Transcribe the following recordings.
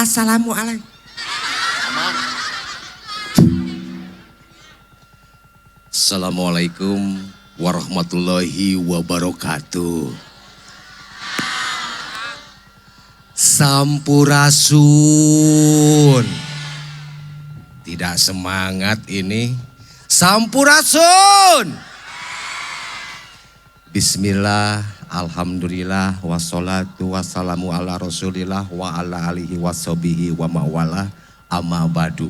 Assalamualaikum. Assalamualaikum warahmatullahi wabarakatuh. Sampurasun. Tidak semangat ini. Sampurasun. Bismillah, alhamdulillah, wassalatu wassalamu ala rasulillah wa ala alihi wassobihi wa ma'wala amma badu.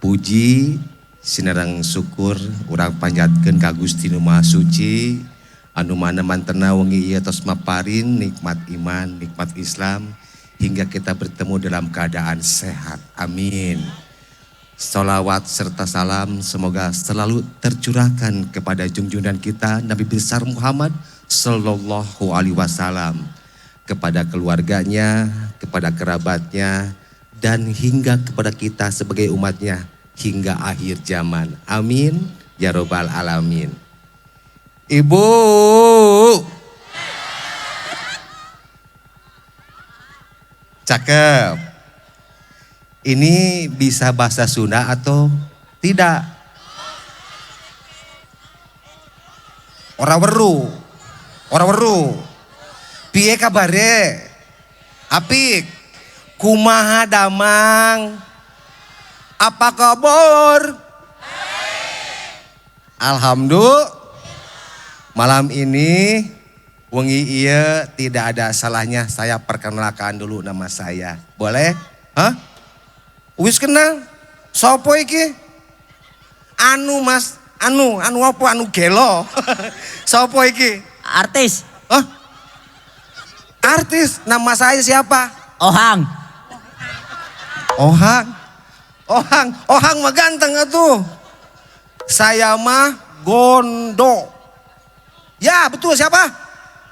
Puji sinarang syukur urang panjatkeun ka Gusti Nu Maha Suci anu mana mantena wengi ieu tos maparin nikmat iman, nikmat Islam hingga kita bertemu dalam keadaan sehat. Amin. Salawat serta salam semoga selalu tercurahkan kepada junjungan kita Nabi besar Muhammad sallallahu alaihi wasallam, kepada keluarganya, kepada kerabatnya, dan hingga kepada kita sebagai umatnya hingga akhir zaman. Amin ya robbal alamin. Ibu, cakep. Ini bisa bahasa Sunda atau tidak? Ora weru. Piye kabare? Apik. Kumaha damang? Apa kabar? Alhamdulillah. Malam ini wengi ieu tidak ada salahnya saya perkenalkan dulu nama saya. Boleh? Hah? Wis kenal? Sopo iki? Anu Mas, anu apa? Anu gelo. Sopo iki? Artis. Hah? Artis? Nama saya siapa? Ohang. Ohang mah ganteng atuh. Saya mah Gondo. Ya betul, siapa?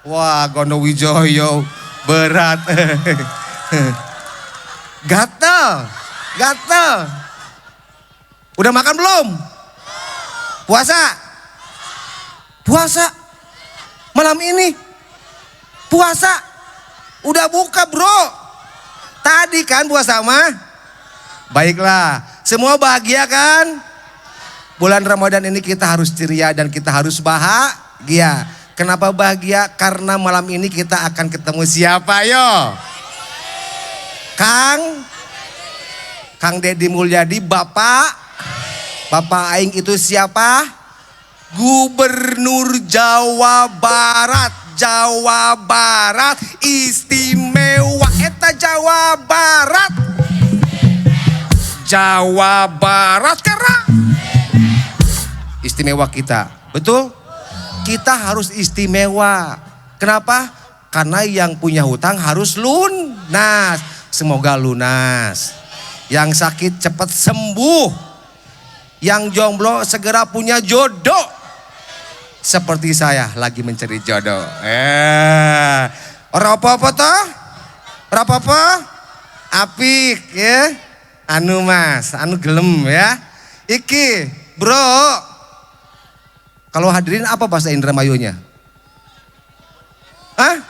Wah, Gondo Wijoyo. Berat. Gatel. Udah makan belum? Puasa? Malam ini? Puasa? Udah buka bro. Tadi kan puasa mah? Baiklah, semua bahagia kan? Bulan Ramadan ini kita harus ceria dan kita harus bahagia. Kenapa bahagia? Karena malam ini kita akan ketemu siapa yo? Kang Deddy Mulyadi, Bapak Aing itu siapa? Gubernur Jawa Barat istimewa eta Jawa Barat karena istimewa kita. Betul? Kita harus istimewa. Kenapa? Karena yang punya hutang harus lunas. Semoga lunas. Yang sakit cepat sembuh. Yang jomblo segera punya jodoh. Seperti saya lagi mencari jodoh. Ora apa-apa toh? Ora apa-apa? Apik ya. Anu Mas, anu gelem ya. Iki, bro. Kalau hadirin apa bahasa Indramayunya? Hah?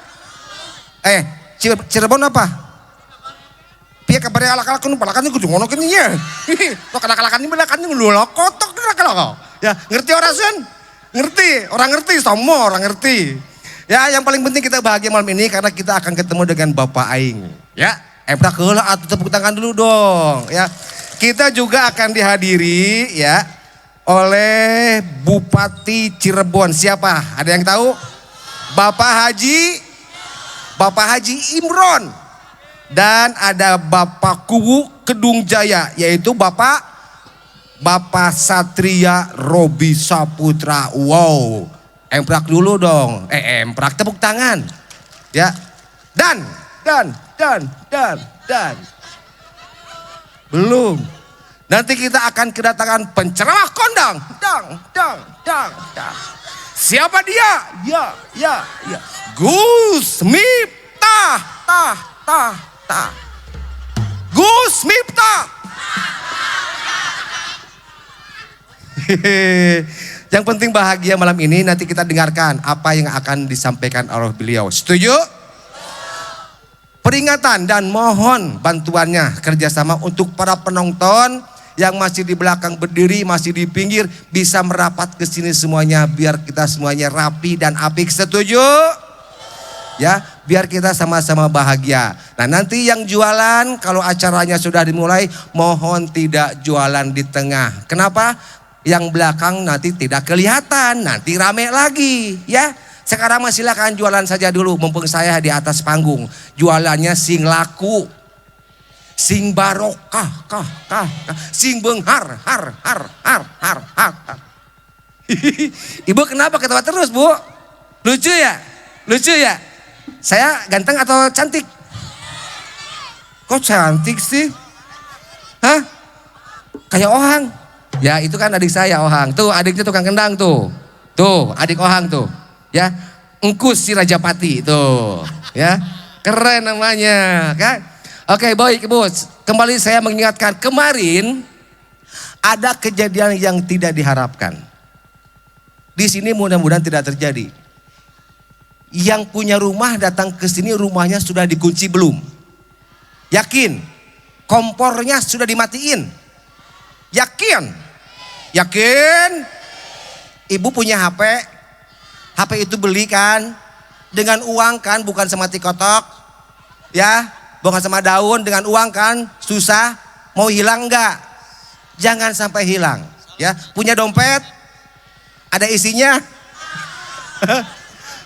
Cirebon apa? Piye kabare alak-alak nu palakan kudu ngono kene ya. Kok kalak-kalakan ini belakan lu kotok kalak. Ya, ngerti ora Sun? Ngerti, orang ngerti, somo orang ngerti. Ya, yang paling penting kita bahagia malam ini karena kita akan ketemu dengan Bapak Aing. Ya, emprak heula atuh tepuk tangan dulu dong, ya. Kita juga akan dihadiri ya oleh Bupati Cirebon. Siapa? Ada yang tahu? Bapak Haji Imron. Dan ada Bapak Kuwu Kedung Jaya, yaitu Bapak Satria Robi Saputra. Wow, emprak dulu dong. Emprak tepuk tangan. Ya. Dan. Belum. Nanti kita akan kedatangan penceramah kondang. Dang. Siapa dia? Ya. Gus Miftah. Gus Miftah. Yang penting bahagia malam ini. Nanti kita dengarkan apa yang akan disampaikan oleh beliau. Setuju? Peringatan dan mohon bantuannya kerjasama untuk para penonton yang masih di belakang berdiri, masih di pinggir, bisa merapat ke sini semuanya biar kita semuanya rapi dan apik. Setuju? Ya, biar kita sama-sama bahagia. Nah, nanti yang jualan kalau acaranya sudah dimulai, mohon tidak jualan di tengah. Kenapa? Yang belakang nanti tidak kelihatan, nanti rame lagi, ya. Sekarang silakan jualan saja dulu, mumpung saya di atas panggung. Jualannya sing laku, sing barokah, sing benghar, har. Ibu kenapa ketawa terus, Bu? Lucu ya? Lucu ya? Saya ganteng atau cantik? Kok cantik sih? Hah? Kayak Ohang. Ya itu kan adik saya Ohang. Tuh adiknya tukang kendang tuh. Tuh adik Ohang tuh. Ya, Engkus si Rajapati tuh. Ya, keren namanya kan? Oke baik Ibu. Kembali saya mengingatkan kemarin ada kejadian yang tidak diharapkan. Di sini mudah-mudahan tidak terjadi. Yang punya rumah datang ke sini rumahnya sudah dikunci belum? Yakin? Kompornya sudah dimatiin? Yakin? Yakin? Ibu punya HP? HP itu beli kan? Dengan uang kan, bukan sama tikotok? Ya, bukan sama daun, dengan uang kan? Susah? Mau hilang enggak? Jangan sampai hilang. Ya, punya dompet? Ada isinya?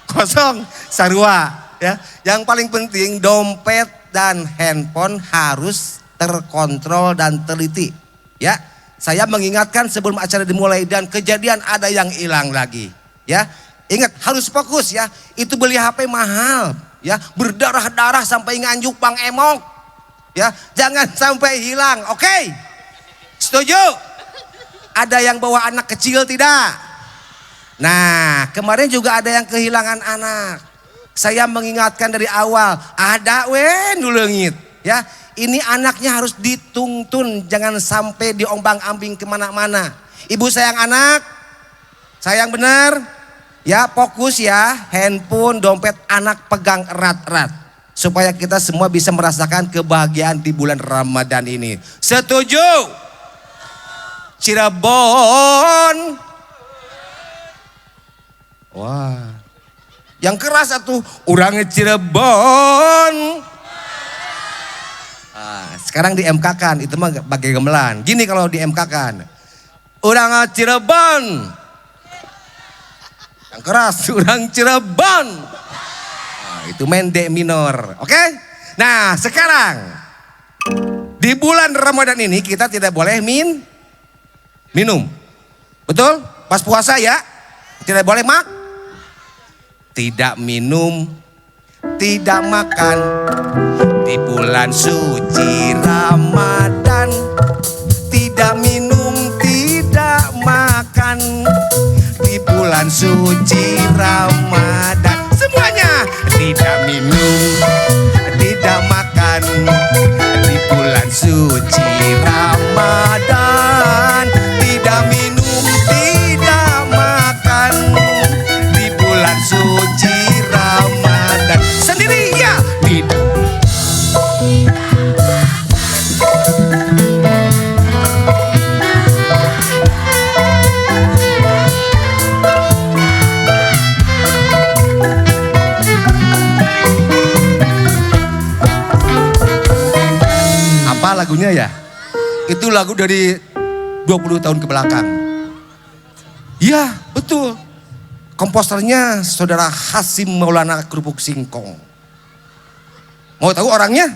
Kosong, sarua. Ya, yang paling penting dompet dan handphone harus terkontrol dan teliti. Ya, saya mengingatkan sebelum acara dimulai dan kejadian ada yang hilang lagi. Ya, ingat harus fokus ya. Itu beli HP mahal. Ya, berdarah-darah sampai nganjuk Bang Emok. Ya, jangan sampai hilang. Oke? Setuju? Ada yang bawa anak kecil tidak? Nah, kemarin juga ada yang kehilangan anak. Saya mengingatkan dari awal, ada nulengit. Ya, ini anaknya harus dituntun, jangan sampai diombang-ambing kemana-mana. Ibu sayang anak, sayang benar. Ya, fokus ya, handphone, dompet anak pegang erat-erat. Supaya kita semua bisa merasakan kebahagiaan di bulan Ramadan ini. Setuju? Cirebon. Wah, yang keras satu orang Cirebon. Sekarang di MK kan, itu mah bagai gamelan. Gini kalau di MK kan, orang Cirebon. Yang keras, orang Cirebon. Itu main D minor, oke? Nah sekarang di bulan Ramadan ini kita tidak boleh minum, betul? Pas puasa ya, tidak boleh tidak minum, tidak makan di bulan suci Ramadan. Tidak minum, tidak makan di bulan suci Ramadan. Semuanya tidak minum, tidak makan di bulan suci Ramadan. Tidak minum, tidak makan di bulan suci Ramadan. Sendiri ya tidak. Apa lagunya ya? Itu lagu dari 20 tahun ke belakang. Ya betul. Komposernya saudara Hasim Maulana Kerupuk Singkong. Mau tahu orangnya?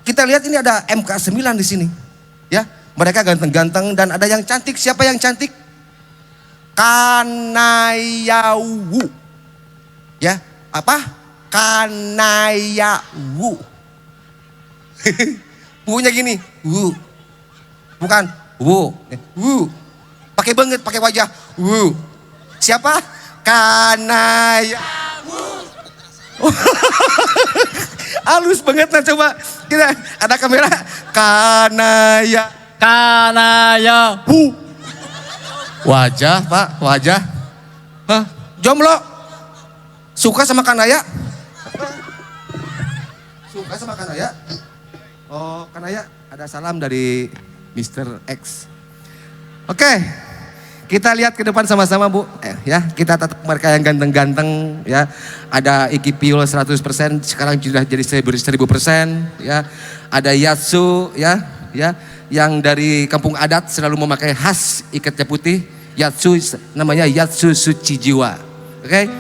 Kita lihat ini ada MK9 di sini. Ya, mereka ganteng-ganteng dan ada yang cantik. Siapa yang cantik? Kanayawu. Ya, apa? Kanayawu. Bukunya gini, bukan, pakai banget, pakai wajah, siapa? Kanaya. Halus banget, nah coba kita ada kamera. Kanaya. Wajah Pak, wajah. Hah? Jomblo? Suka sama Kanaya? Suka sama Kanaya? Oh, Kanaya, ada salam dari Mr. X. Oke, kita lihat ke depan sama-sama Bu. Ya, kita tatap mereka yang ganteng-ganteng ya. Ada Iki Piul 100%, sekarang sudah jadi 1000%. Ya, ada Yatsu ya, yang dari kampung adat selalu memakai khas ikatnya putih. Yatsu namanya Yatsu Suci Jiwa. Oke.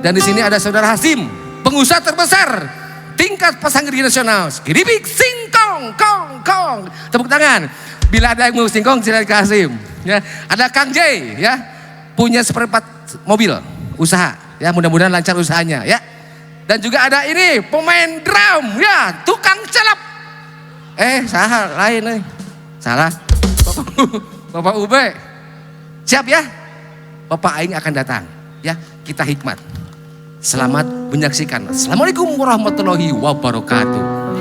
Dan di sini ada Saudara Hasim, pengusaha terbesar tingkat pasanggeria nasional. Skiribik singkong kong kong. Tepuk tangan. Bila ada yang mau singkong silakan ke Hasim. Ya, ada Kang J ya, punya seperempat mobil usaha. Ya, mudah-mudahan lancar usahanya ya. Dan juga ada ini pemain drum ya, tukang celap. Salah lain nih. Salah. Bapak Ube. Siap ya? Bapak Aing akan datang ya. Kita hikmat. Selamat menyaksikan. Assalamualaikum warahmatullahi wabarakatuh.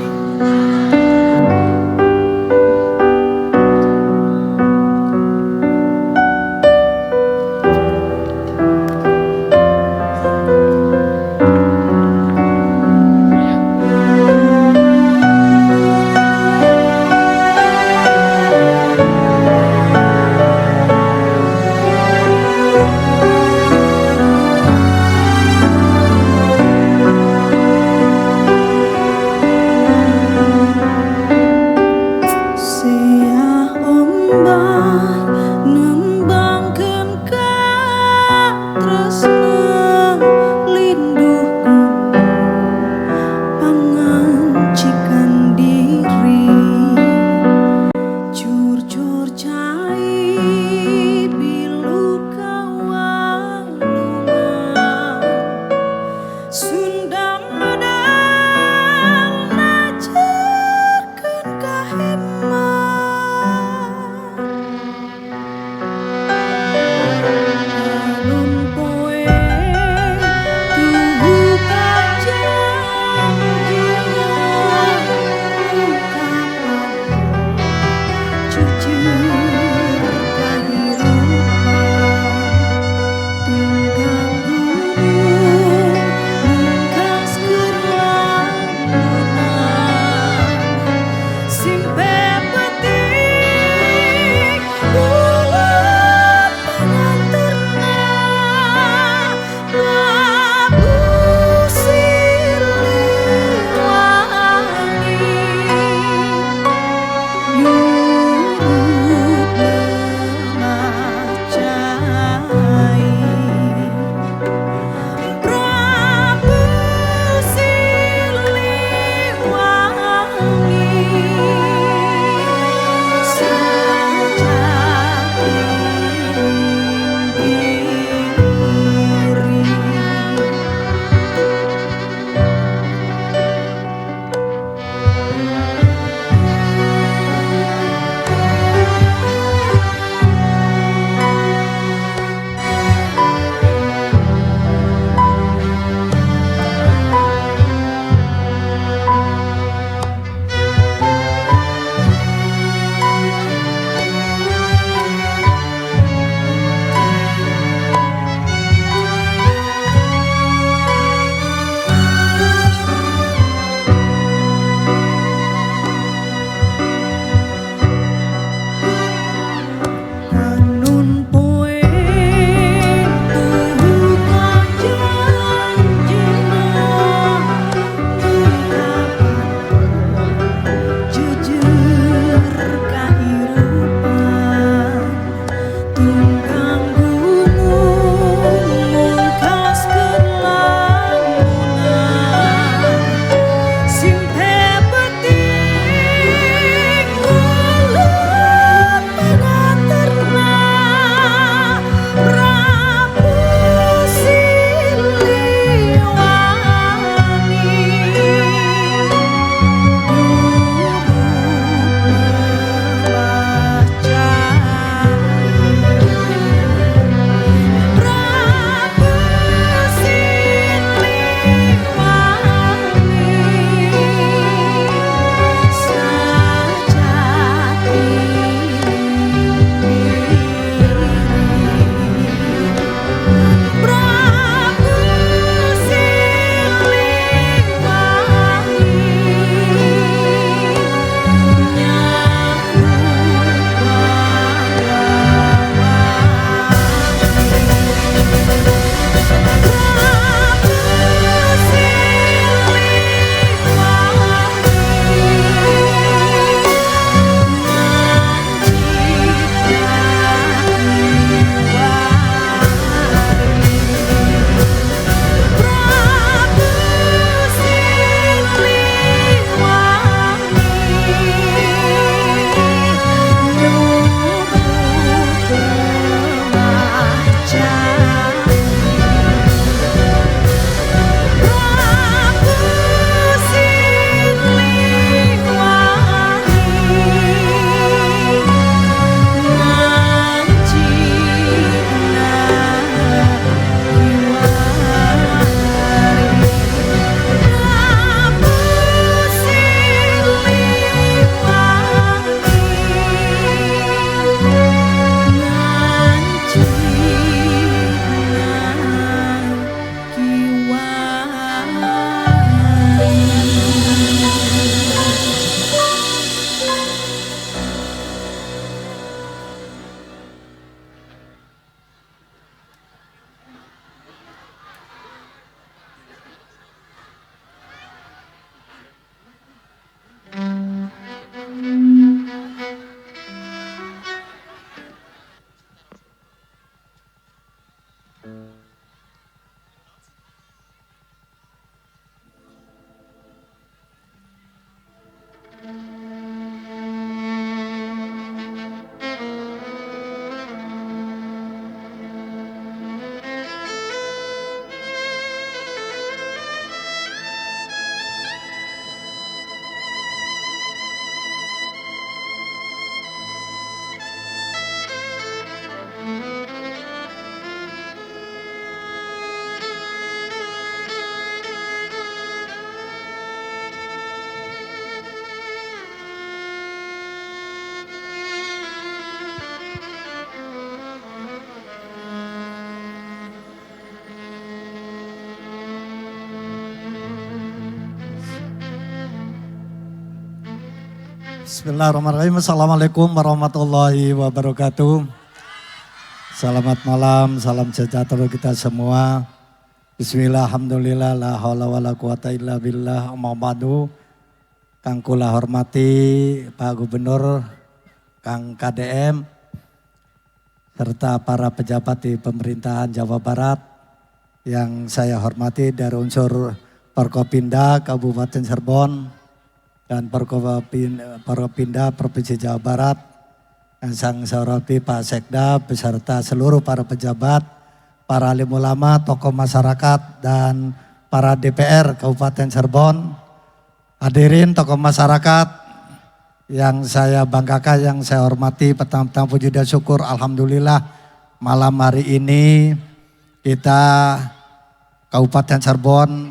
Bismillahirrahmanirrahim. Assalamualaikum warahmatullahi wabarakatuh. Selamat malam, salam sejahtera kita semua. Bismillah, alhamdulillah, la haula wa la quwata illa billah, amma ba'du. Kang kula hormati Pak Gubernur, Kang KDM, serta para pejabat di pemerintahan Jawa Barat yang saya hormati dari unsur Forkopimda Kabupaten Cirebon dan Forkopimda Provinsi Jawa Barat, yang saya hormati Pak Sekda beserta seluruh para pejabat, para alim ulama, tokoh masyarakat dan para DPR Kabupaten Cirebon. Hadirin tokoh masyarakat yang saya banggakan, yang saya hormati, pertama-tama puji dan syukur alhamdulillah malam hari ini kita Kabupaten Cirebon,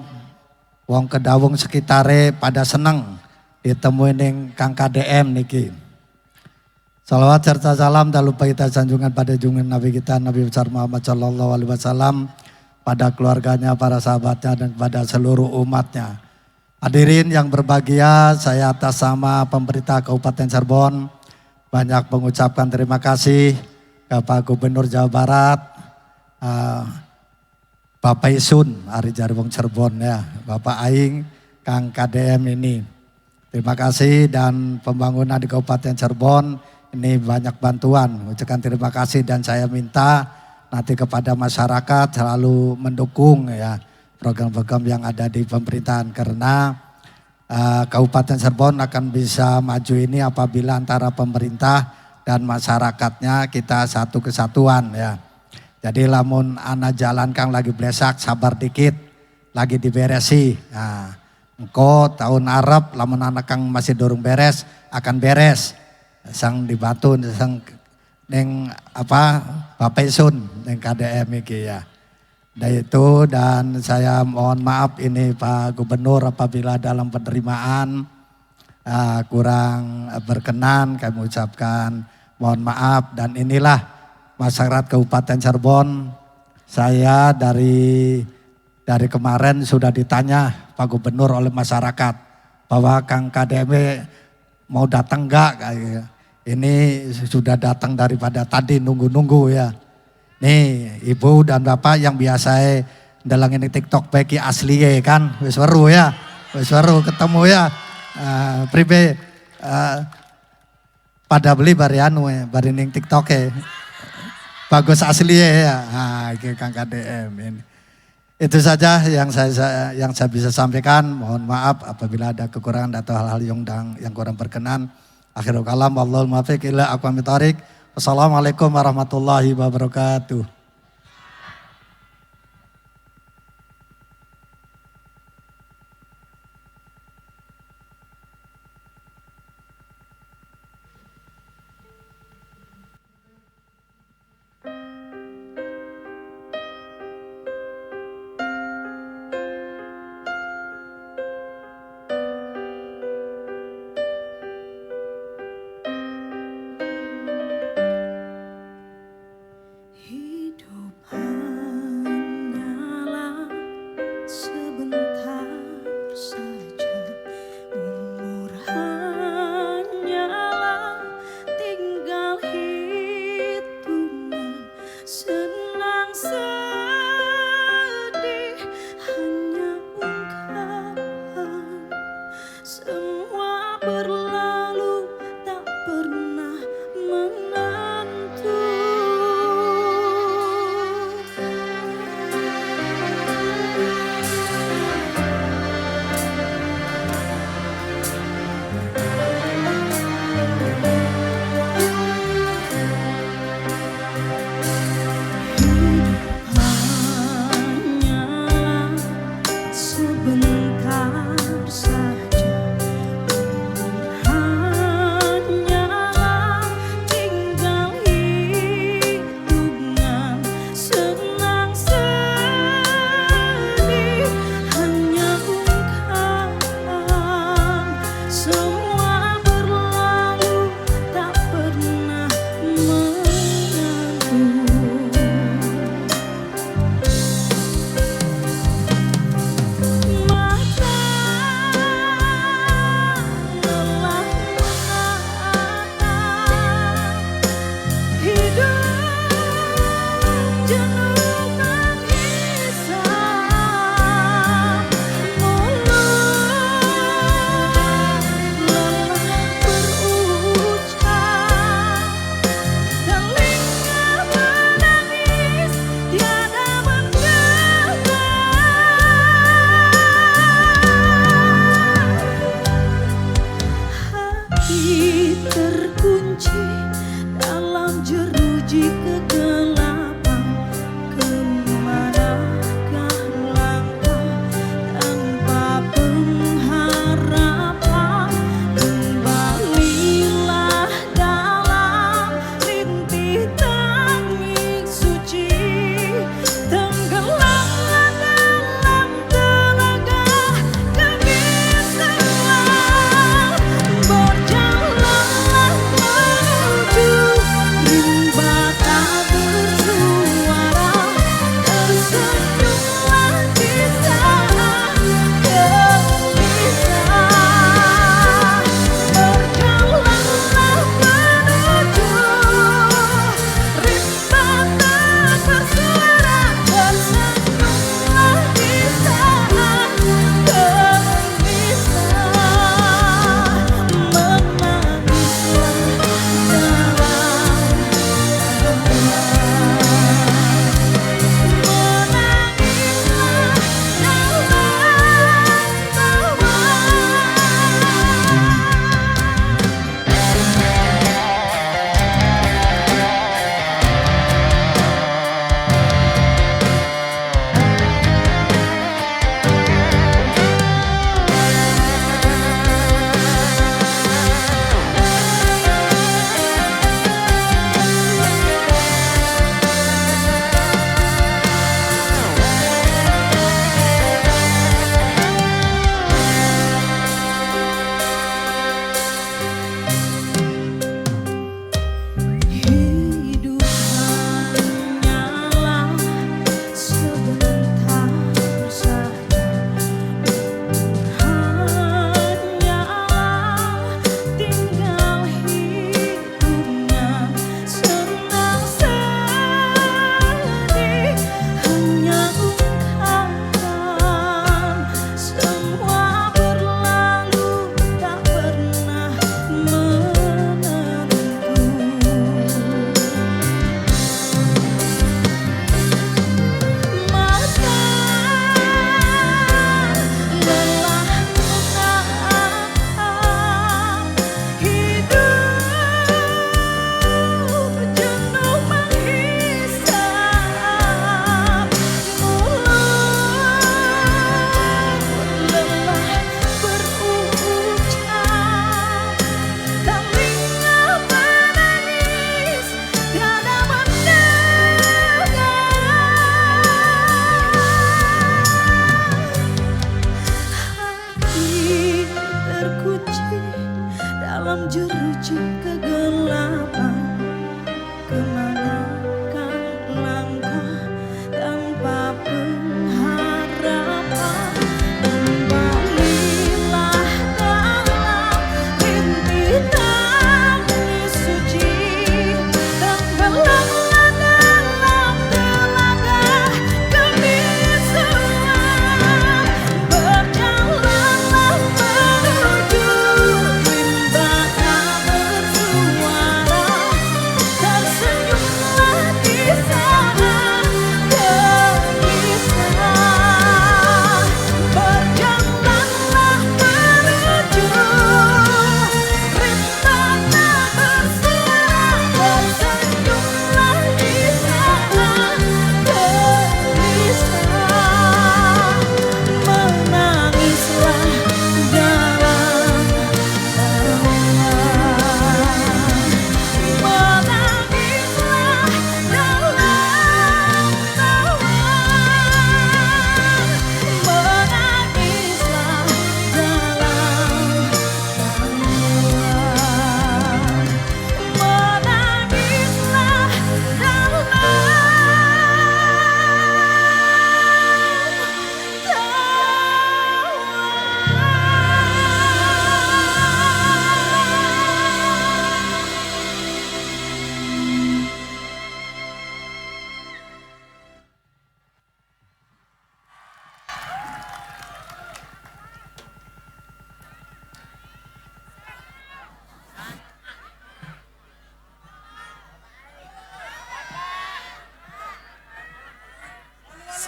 wong kedawung sekitare pada seneng ditemuin yang Kang KDM niki. Salawat serta salam tak lupa kita sanjungan pada junjungan Nabi kita Nabi besar Muhammad Sallallahu Alaihi Wasallam, pada keluarganya, para sahabatnya dan kepada seluruh umatnya. Hadirin yang berbahagia, saya atas nama pemerintah Kabupaten Cirebon banyak mengucapkan terima kasih ke Pak Gubernur Jawa Barat, Bapak Isun Ari Jarwong Cirebon ya, Bapak Aing, Kang KDM ini. Terima kasih, dan pembangunan di Kabupaten Cirebon ini banyak bantuan. Ucapkan terima kasih dan saya minta nanti kepada masyarakat selalu mendukung ya program-program yang ada di pemerintahan, karena Kabupaten Cirebon akan bisa maju ini apabila antara pemerintah dan masyarakatnya kita satu kesatuan ya. Jadi lamun ana jalan Kang lagi blesak, sabar dikit, lagi diberesi. Nah, engko tahun Arab lamun anak Kang masih dorong beres, akan beres. Sang dibantu sang neng apa Bapak Isun neng KDM iki ya. Dan saya mohon maaf ini Pak Gubernur apabila dalam penerimaan kurang berkenan, kami ucapkan mohon maaf. Dan inilah masyarakat Kabupaten Cirebon, saya dari kemarin sudah ditanya Pak Gubernur oleh masyarakat bahwa Kang KDM mau datang enggak. Ini sudah datang daripada tadi nunggu-nunggu ya. Nih Ibu dan Bapak yang biasa dalam ini TikTok beki asli ya kan, wis weru ya, wis weru ketemu ya. Pribe pada beli bari anu ya, bari ning TikTok ya. Bagus asli ya. Nah, ini Kang KDM ini. Itu saja yang saya bisa sampaikan. Mohon maaf apabila ada kekurangan atau hal-hal yang kurang berkenan. Akhirul kalam, wallahul muwaffiq ila aqwamit thoriq. Wassalamualaikum warahmatullahi wabarakatuh.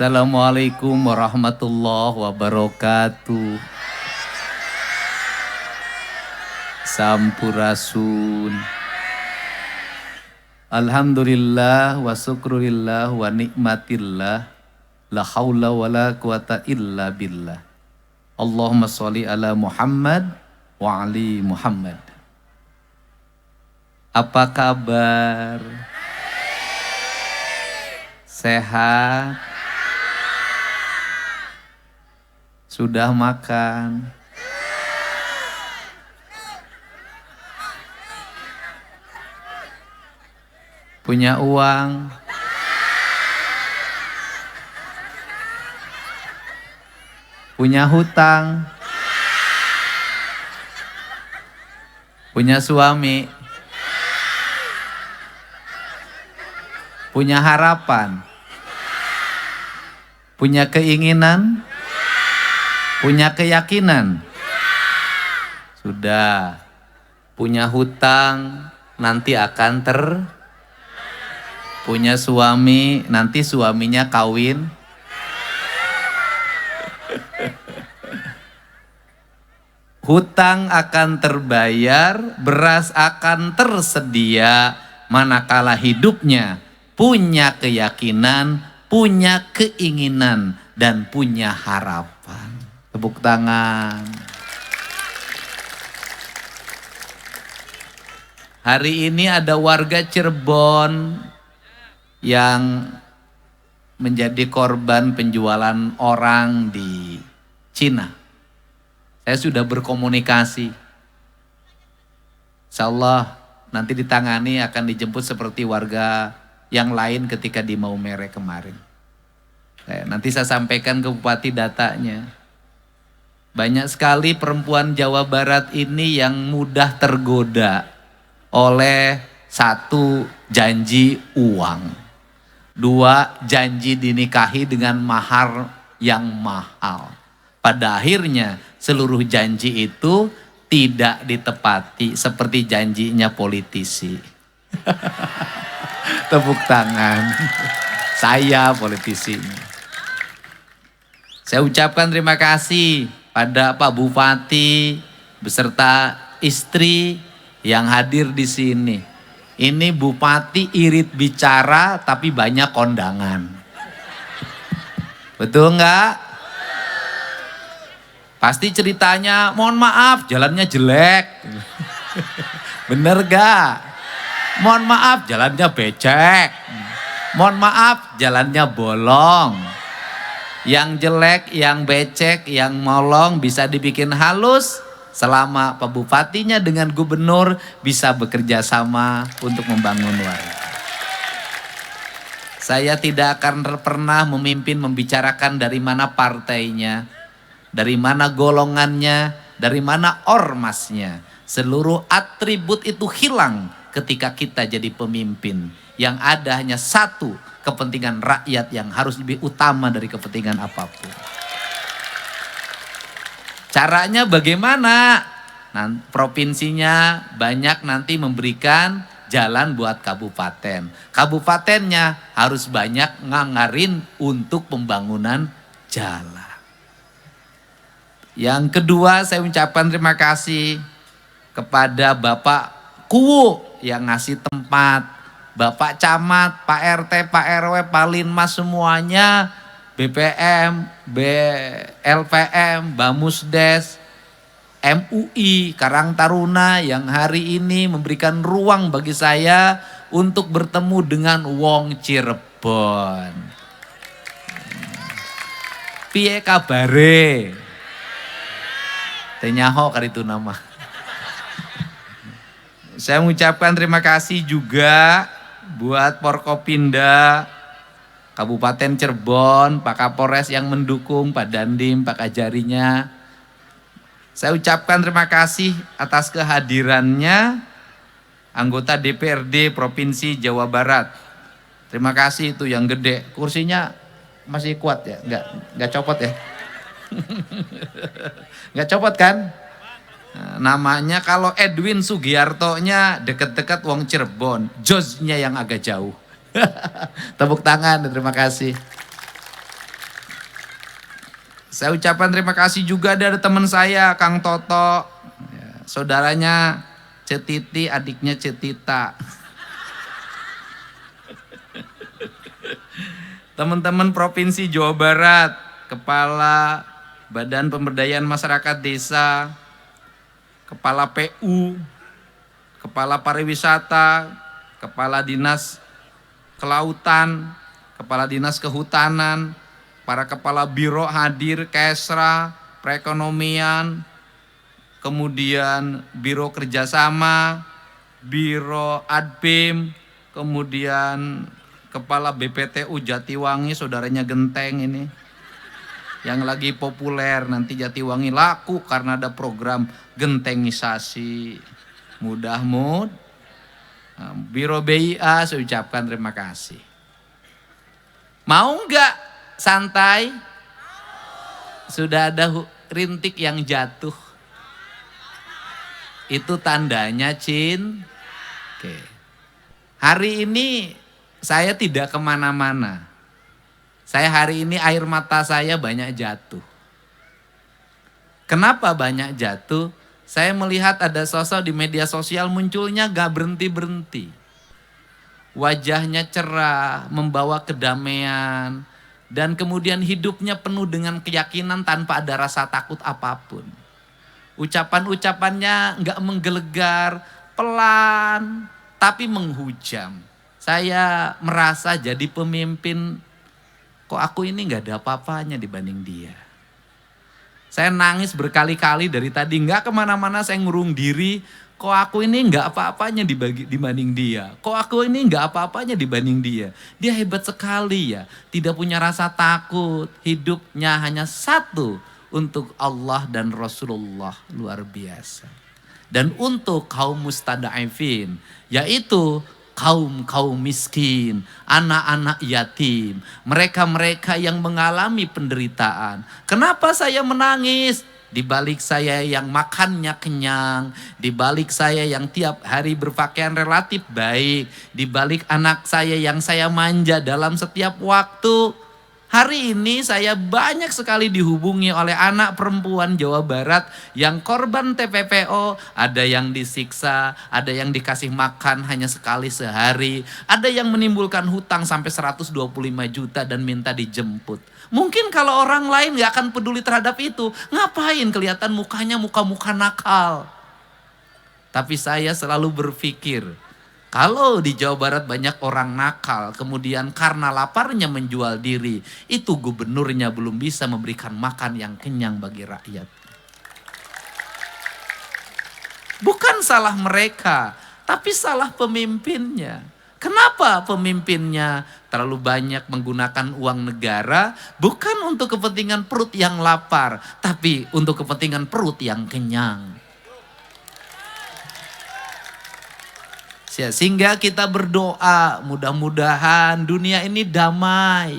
Assalamualaikum warahmatullahi wabarakatuh. Sampurasun. Alhamdulillah wa syukurillah wa nikmatillah. La haula wa la quwata illa billah. Allahumma sholli ala Muhammad wa ali Muhammad. Apa kabar? Sehat? Sudah makan? Punya uang? Punya hutang? Punya suami? Punya harapan? Punya keinginan? Punya keyakinan? Sudah. Punya hutang nanti akan punya suami nanti suaminya kawin. Hutang akan terbayar, beras akan tersedia manakala hidupnya punya keyakinan, punya keinginan, dan punya harapan. Tepuk tangan. Hari ini ada warga Cirebon yang menjadi korban penjualan orang di Cina. Saya sudah berkomunikasi. Insya Allah nanti ditangani akan dijemput seperti warga yang lain ketika di Maumere kemarin. Nanti saya sampaikan ke Bupati datanya. Banyak sekali perempuan Jawa Barat ini yang mudah tergoda oleh satu, janji uang. Dua, janji dinikahi dengan mahar yang mahal. Pada akhirnya seluruh janji itu tidak ditepati seperti janjinya politisi. Tepuk tangan. Saya politisinya. Saya ucapkan terima kasih pada Pak Bupati beserta istri yang hadir di sini. Ini Bupati irit bicara tapi banyak kondangan. Betul enggak? Pasti ceritanya, mohon maaf jalannya jelek. Bener gak? Mohon maaf jalannya becek. Mohon maaf jalannya bolong. Yang jelek, yang becek, yang molong bisa dibikin halus selama Pak Bupatinya dengan gubernur bisa bekerja sama untuk membangun warga. Saya tidak akan pernah memimpin membicarakan dari mana partainya, dari mana golongannya, dari mana ormasnya. Seluruh atribut itu hilang ketika kita jadi pemimpin. Yang ada hanya satu, kepentingan rakyat yang harus lebih utama dari kepentingan apapun. Caranya bagaimana? Nah, provinsinya banyak nanti memberikan jalan buat kabupaten. Kabupatennya harus banyak nganggarin untuk pembangunan jalan. Yang kedua, saya ucapkan terima kasih kepada Bapak Kuwu yang ngasih tempat. Bapak Camat, Pak RT, Pak RW, Pak Linmas semuanya, BPM, LPM, Bamusdes, MUI, Karang Taruna yang hari ini memberikan ruang bagi saya untuk bertemu dengan wong Cirebon. Piye kabare? Tenyaho kali itu nama. Saya mengucapkan terima kasih juga buat Forkopimda Kabupaten Cirebon, Pak Kapolres yang mendukung, Pak Dandim, Pak Kajarinya. Saya ucapkan terima kasih atas kehadirannya anggota DPRD Provinsi Jawa Barat. Terima kasih itu yang gede. Kursinya masih kuat ya? Enggak copot ya? Enggak copot kan? Namanya kalau Edwin Sugiarto-nya deket-deket wong Cirebon, Josnya yang agak jauh. Tepuk tangan, terima kasih. Saya ucapkan terima kasih juga ada teman saya, Kang Toto. Ya, saudaranya Cetiti, adiknya Cetita. Teman-teman Provinsi Jawa Barat, Kepala Badan Pemberdayaan Masyarakat Desa, Kepala PU, Kepala Pariwisata, Kepala Dinas Kelautan, Kepala Dinas Kehutanan, para Kepala Biro hadir, Kesra, Perekonomian, kemudian Biro Kerjasama, Biro Adbim, kemudian Kepala BPTU Jatiwangi, saudaranya Genteng ini, yang lagi populer, nanti Jatiwangi laku karena ada program gentengisasi. Mudah-mudahan. Biro BIA saya ucapkan terima kasih. Mau nggak santai? Sudah ada rintik yang jatuh. Itu tandanya Oke. Hari ini saya tidak kemana-mana. Saya hari ini air mata saya banyak jatuh. Kenapa banyak jatuh? Saya melihat ada sosok di media sosial munculnya gak berhenti-berhenti. Wajahnya cerah, membawa kedamaian. Dan kemudian hidupnya penuh dengan keyakinan tanpa ada rasa takut apapun. Ucapan-ucapannya gak menggelegar, pelan, tapi menghujam. Saya merasa jadi pemimpin, kok aku ini gak ada apa-apanya dibanding dia. Saya nangis berkali-kali dari tadi, nggak kemana-mana saya ngurung diri. Kok aku ini nggak apa-apanya dibanding dia. Kok aku ini nggak apa-apanya dibanding dia. Dia hebat sekali ya, tidak punya rasa takut. Hidupnya hanya satu untuk Allah dan Rasulullah, luar biasa. Dan untuk kaum mustada'ifin, yaitu kaum miskin, anak-anak yatim, mereka-mereka yang mengalami penderitaan. Kenapa saya menangis? Di balik saya yang makannya kenyang, di balik saya yang tiap hari berpakaian relatif baik, di balik anak saya yang saya manja dalam setiap waktu. Hari ini saya banyak sekali dihubungi oleh anak perempuan Jawa Barat yang korban TPPO, ada yang disiksa, ada yang dikasih makan hanya sekali sehari, ada yang menimbulkan hutang sampai 125 juta dan minta dijemput. Mungkin kalau orang lain gak akan peduli terhadap itu, ngapain kelihatan mukanya muka-muka nakal. Tapi saya selalu berpikir, kalau di Jawa Barat banyak orang nakal, kemudian karena laparnya menjual diri, itu gubernurnya belum bisa memberikan makan yang kenyang bagi rakyat. Bukan salah mereka, tapi salah pemimpinnya. Kenapa pemimpinnya terlalu banyak menggunakan uang negara? Bukan untuk kepentingan perut yang lapar, tapi untuk kepentingan perut yang kenyang. Sehingga kita berdoa, mudah-mudahan dunia ini damai.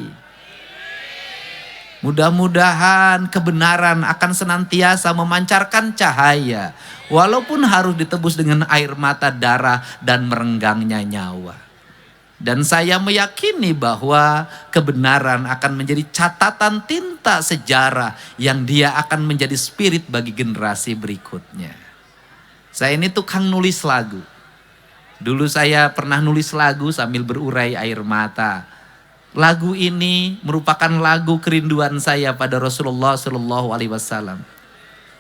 Mudah-mudahan kebenaran akan senantiasa memancarkan cahaya. Walaupun harus ditebus dengan air mata, darah, dan merenggangnya nyawa. Dan saya meyakini bahwa kebenaran akan menjadi catatan tinta sejarah yang dia akan menjadi spirit bagi generasi berikutnya. Saya ini tukang nulis lagu. Dulu saya pernah nulis lagu sambil berurai air mata. Lagu ini merupakan lagu kerinduan saya pada Rasulullah Shallallahu Alaihi Wasallam.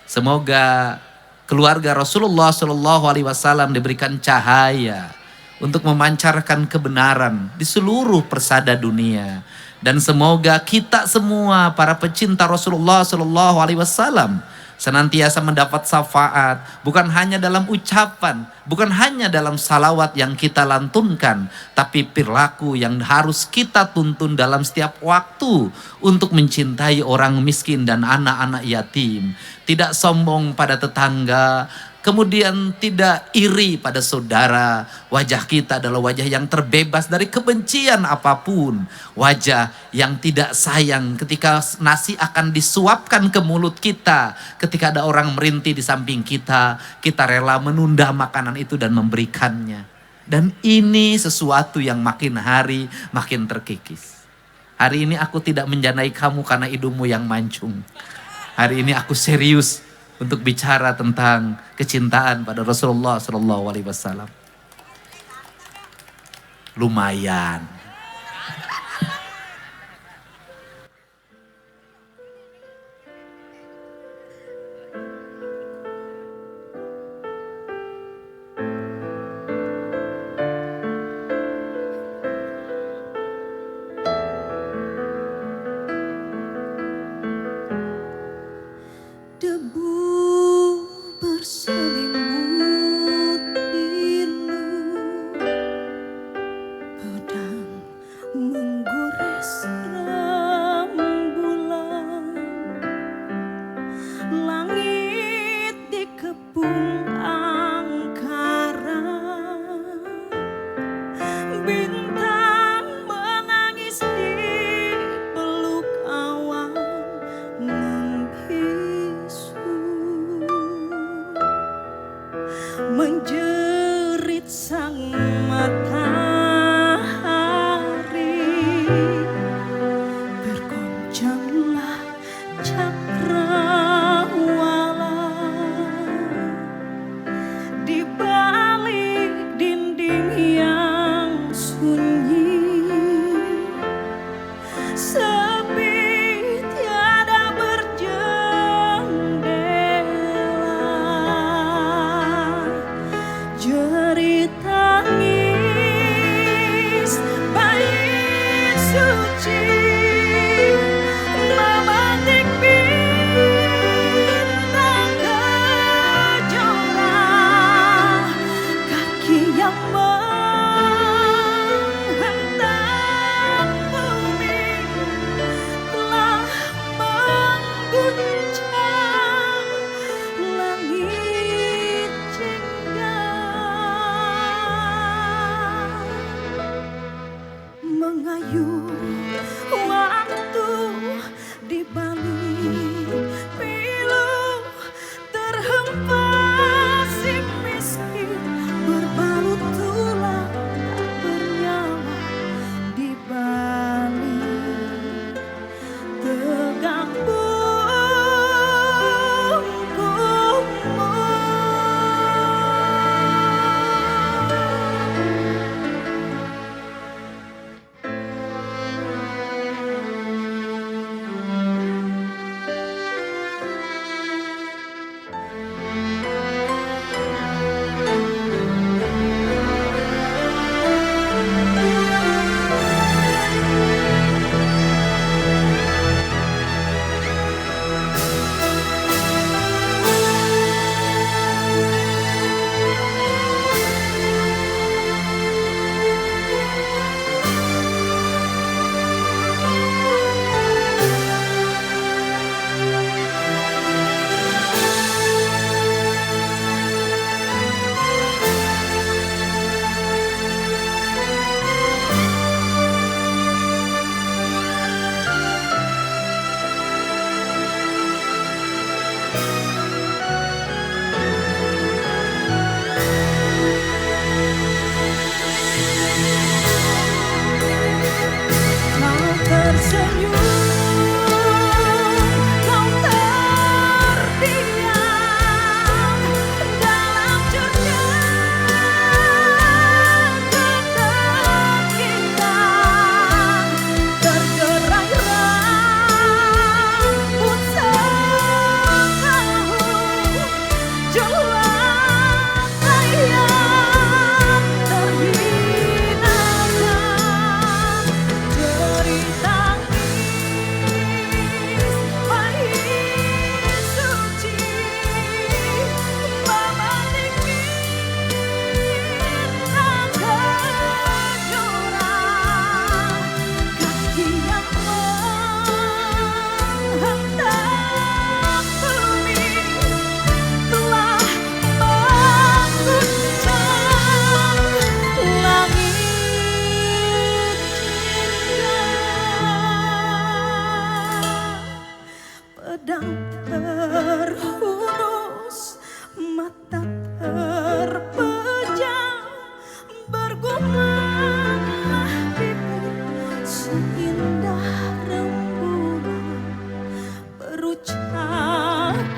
Semoga keluarga Rasulullah Shallallahu Alaihi Wasallam diberikan cahaya untuk memancarkan kebenaran di seluruh persada dunia. Dan semoga kita semua para pecinta Rasulullah Shallallahu Alaihi Wasallam senantiasa mendapat syafaat, bukan hanya dalam ucapan, bukan hanya dalam salawat yang kita lantunkan, tapi perilaku yang harus kita tuntun dalam setiap waktu untuk mencintai orang miskin dan anak-anak yatim. Tidak sombong pada tetangga, kemudian tidak iri pada saudara. Wajah kita adalah wajah yang terbebas dari kebencian apapun. Wajah yang tidak sayang ketika nasi akan disuapkan ke mulut kita. Ketika ada orang merintih di samping kita, kita rela menunda makanan itu dan memberikannya. Dan ini sesuatu yang makin hari makin terkikis. Hari ini aku tidak menjanai kamu karena hidungmu yang mancung. Hari ini aku serius untuk bicara tentang kecintaan pada Rasulullah Sallallahu Alaihi Wasallam. Lumayan. Debu berselimut pilu, pedang menggores rembulan, langit dikepung angkara, bintang menangis di peluk awan membisu, menjerit sang matahari, bergoncanglah cakrawala di balik dinding yang sunyi, sepi tiada berjendela, jerit tangis bayi suci memetik bintang kejora, kaki yang menghentak bumi telah mengguncang langit jingga, mengayuh waktu di balik pilu, terhempas si miskin berbalut tulang tak bernyawa di balik tegang pungkungmu. Kau tersenyum, kau terdiam dalam cercaan ketak kita, tergerai rambut sekahu, jelas sayang terhinakan, jerit tangis bayi suci memetik bintang kejora, kaki yang menghentak bumi telah mengguncang langit jingga, pedang terhunus, mata terpejam, bergumamlah bibir seindah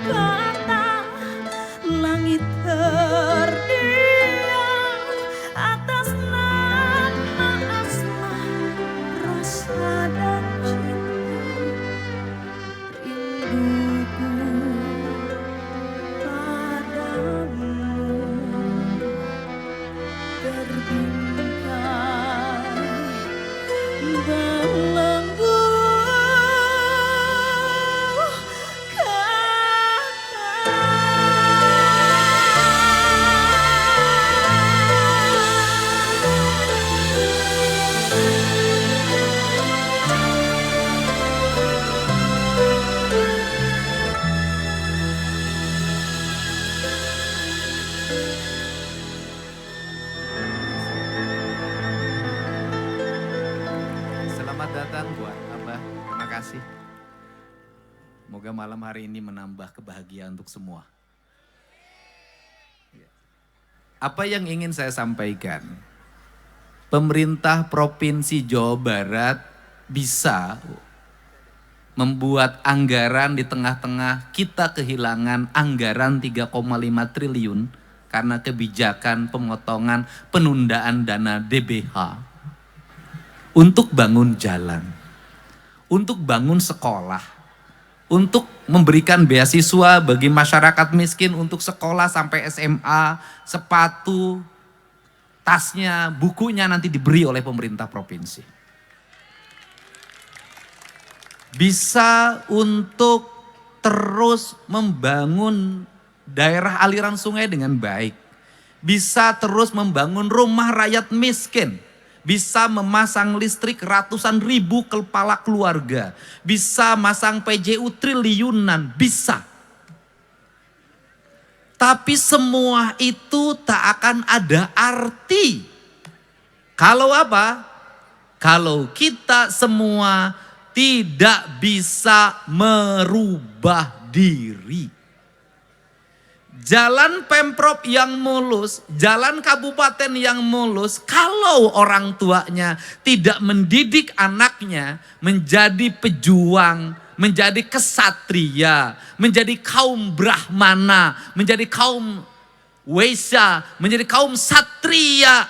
kata langit terdiam atas nama asma rasa dan cinta rinduku padamu terbingkai belenggu Selamat datang buat Abah, terima kasih. Semoga malam hari ini menambah kebahagiaan untuk semua. Apa yang ingin saya sampaikan? Pemerintah Provinsi Jawa Barat bisa membuat anggaran di tengah-tengah kita kehilangan anggaran 3,5 triliun karena kebijakan pemotongan penundaan dana DBH. Untuk bangun jalan, untuk bangun sekolah, untuk memberikan beasiswa bagi masyarakat miskin untuk sekolah sampai SMA, sepatu, tasnya, bukunya nanti diberi oleh pemerintah provinsi. Bisa untuk terus membangun daerah aliran sungai dengan baik. Bisa terus membangun rumah rakyat miskin. Bisa memasang listrik ratusan ribu kepala keluarga. Bisa masang PJU triliunan, bisa. Tapi semua itu tak akan ada arti. Kalau apa? Kalau kita semua tidak bisa merubah diri. Jalan Pemprov yang mulus, jalan kabupaten yang mulus, kalau orang tuanya tidak mendidik anaknya menjadi pejuang, menjadi kesatria, menjadi kaum Brahmana, menjadi kaum Wesya, menjadi kaum satria,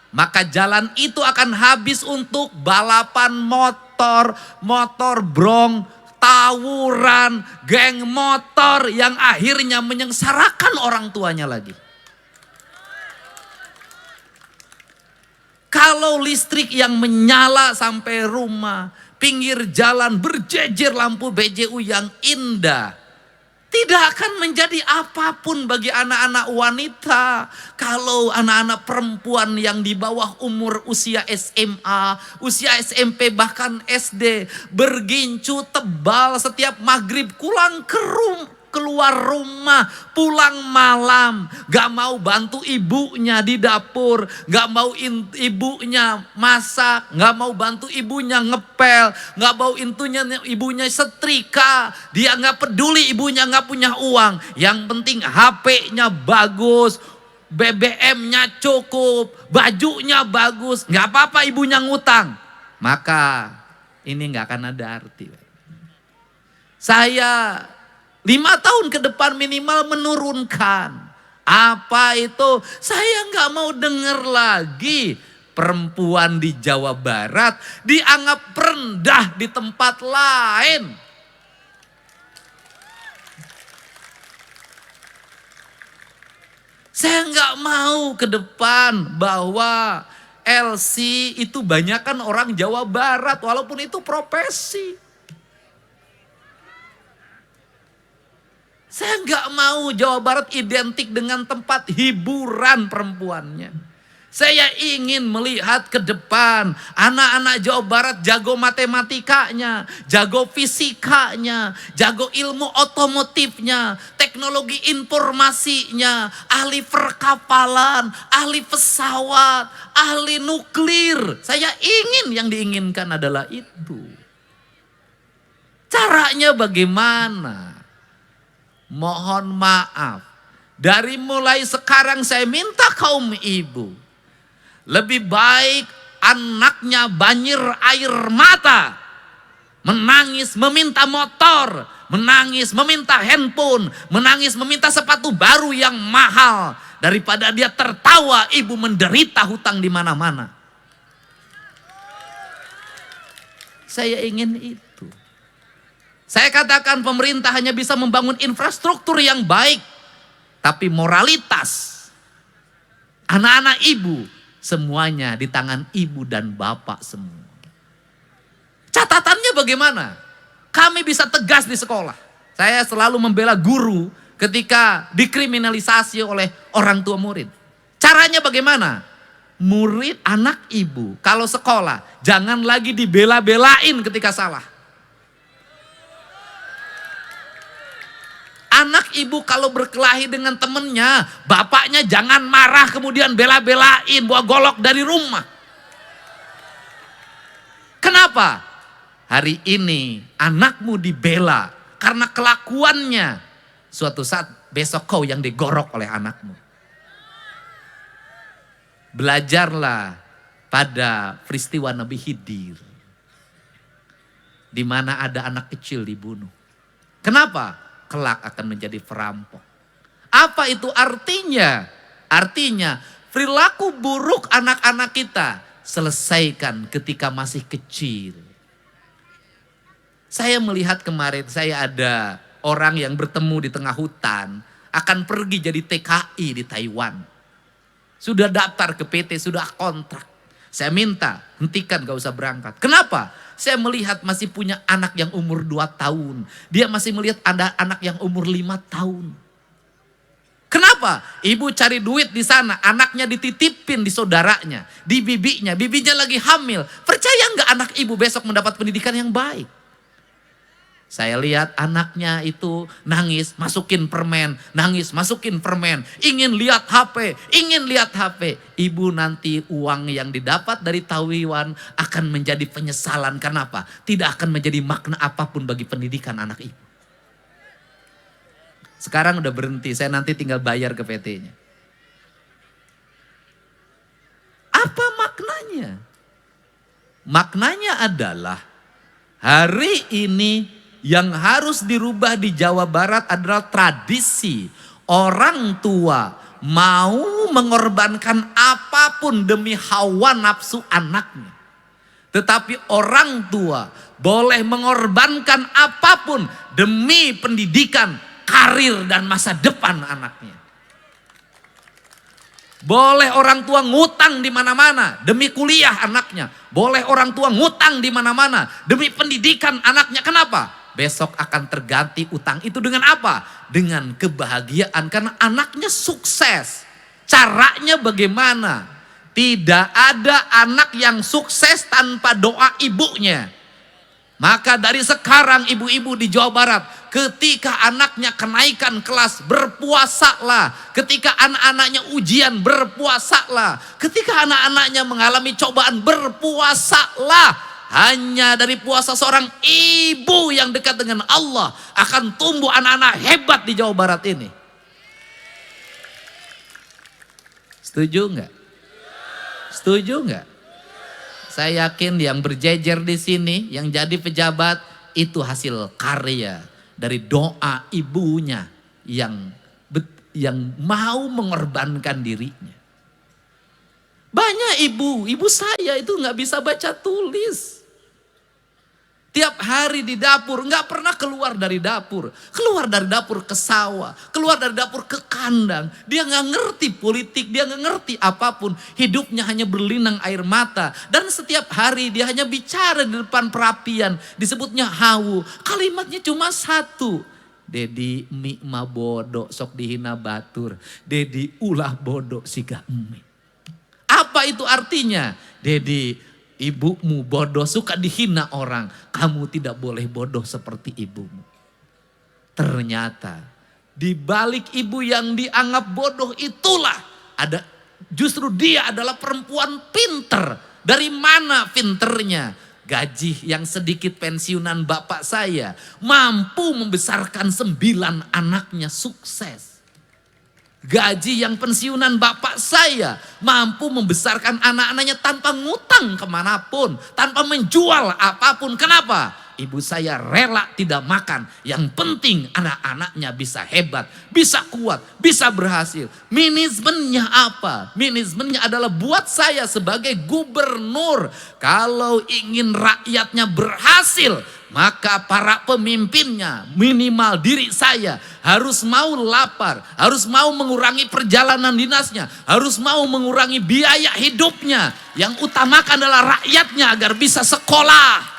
maka jalan itu akan habis untuk balapan motor, motor brong, tawuran, geng motor yang akhirnya menyengsarakan orang tuanya lagi. Kalau listrik yang menyala sampai rumah, pinggir jalan berjejer lampu BJU yang indah, tidak akan menjadi apapun bagi anak-anak wanita. Kalau anak-anak perempuan yang di bawah umur usia SMA, usia SMP bahkan SD, bergincu tebal setiap maghrib keluar rumah, pulang malam, gak mau bantu ibunya di dapur, gak mau ibunya masak, gak mau bantu ibunya ngepel, gak mau ibunya setrika, dia gak peduli ibunya gak punya uang, yang penting HP-nya bagus, BBM-nya cukup, bajunya bagus, gak apa-apa ibunya ngutang, maka ini gak akan ada arti. Saya 5 tahun ke depan minimal menurunkan. Apa itu? Saya nggak mau dengar lagi perempuan di Jawa Barat dianggap rendah di tempat lain. Saya nggak mau ke depan bahwa LC itu banyakan orang Jawa Barat walaupun itu profesi. Saya nggak mau Jawa Barat identik dengan tempat hiburan perempuannya. Saya ingin melihat ke depan anak-anak Jawa Barat jago matematikanya, jago fisikanya, jago ilmu otomotifnya, teknologi informasinya, ahli perkapalan, ahli pesawat, ahli nuklir. Saya ingin, yang diinginkan adalah itu. Caranya bagaimana? Mohon maaf, dari mulai sekarang saya minta kaum ibu, lebih baik anaknya banjir air mata, menangis meminta motor, menangis meminta handphone, menangis meminta sepatu baru yang mahal, daripada dia tertawa ibu menderita hutang di mana-mana. Saya ingin itu. Saya katakan pemerintah hanya bisa membangun infrastruktur yang baik, tapi moralitas anak-anak ibu semuanya di tangan ibu dan bapak semua. Catatannya bagaimana? Kami bisa tegas di sekolah. Saya selalu membela guru ketika dikriminalisasi oleh orang tua murid. Caranya bagaimana? Murid, anak ibu, kalau sekolah jangan lagi dibela-belain ketika salah. Anak ibu kalau berkelahi dengan temennya, bapaknya jangan marah kemudian bela-belain, bawa golok dari rumah. Kenapa? Hari ini anakmu dibela karena kelakuannya. Suatu saat besok kau yang digorok oleh anakmu. Belajarlah pada peristiwa Nabi Khidir, di mana ada anak kecil dibunuh. Kenapa? Kelak akan menjadi perampok. Apa itu artinya? Artinya perilaku buruk anak-anak kita selesaikan ketika masih kecil. Saya melihat kemarin, saya ada orang yang bertemu di tengah hutan, akan pergi jadi TKI di Taiwan. Sudah daftar ke PT, sudah kontrak. Saya minta, hentikan gak usah berangkat. Kenapa? Saya melihat masih punya anak yang umur 2 tahun. Dia masih melihat ada anak yang umur 5 tahun. Kenapa? Ibu cari duit di sana, anaknya dititipin di saudaranya, di bibinya. Bibinya lagi hamil. Percaya nggak anak ibu besok mendapat pendidikan yang baik? Saya lihat anaknya itu nangis, masukin permen, nangis, masukin permen. Ingin lihat HP, ingin lihat HP. Ibu nanti uang yang didapat dari Taiwan akan menjadi penyesalan. Kenapa? Tidak akan menjadi makna apapun bagi pendidikan anak ibu. Sekarang udah berhenti, saya nanti tinggal bayar ke PT-nya. Apa maknanya? Maknanya adalah hari ini yang harus dirubah di Jawa Barat adalah tradisi. Orang tua mau mengorbankan apapun demi hawa nafsu anaknya. Tetapi orang tua boleh mengorbankan apapun demi pendidikan, karir dan masa depan anaknya. Boleh orang tua ngutang di mana-mana demi kuliah anaknya. Boleh orang tua ngutang di mana-mana demi pendidikan anaknya. Kenapa? Besok akan terganti utang itu dengan apa? Dengan kebahagiaan karena anaknya sukses. Caranya bagaimana? Tidak ada anak yang sukses tanpa doa ibunya. Maka dari sekarang ibu-ibu di Jawa Barat, ketika anaknya kenaikan kelas, berpuasalah. Ketika anak-anaknya ujian, berpuasalah. Ketika anak-anaknya mengalami cobaan, berpuasalah. Hanya dari puasa seorang ibu yang dekat dengan Allah akan tumbuh anak-anak hebat di Jawa Barat ini. Setuju nggak? Setuju nggak? Saya yakin yang berjejer di sini, yang jadi pejabat, itu hasil karya dari doa ibunya yang mau mengorbankan dirinya. Banyak ibu saya itu nggak bisa baca tulis. Tiap hari di dapur, nggak pernah keluar dari dapur. Keluar dari dapur ke sawah, keluar dari dapur ke kandang. Dia nggak ngerti politik, dia nggak ngerti apapun. Hidupnya hanya berlinang air mata. Dan setiap hari dia hanya bicara di depan perapian. Disebutnya hawu. Kalimatnya cuma satu. Dedi mi ma bodoh sok dihina batur. Dedi ulah bodoh siga emi. Apa itu artinya? Dedi, ibumu bodoh, suka dihina orang. Kamu tidak boleh bodoh seperti ibumu. Ternyata di balik ibu yang dianggap bodoh itulah ada, justru dia adalah perempuan pinter. Dari mana pinternya? Gaji yang sedikit pensiunan bapak saya mampu membesarkan 9 anaknya sukses. Gaji yang pensiunan bapak saya mampu membesarkan anak-anaknya tanpa ngutang kemanapun. Tanpa menjual apapun. Kenapa? ibu saya rela tidak makan. Yang penting anak-anaknya bisa hebat, bisa kuat, bisa berhasil. Manajemennya apa? Manajemennya adalah buat saya sebagai gubernur. Kalau ingin rakyatnya berhasil, maka para pemimpinnya, minimal diri saya, harus mau lapar, harus mau mengurangi perjalanan dinasnya, harus mau mengurangi biaya hidupnya. Yang utamakan adalah rakyatnya agar bisa sekolah.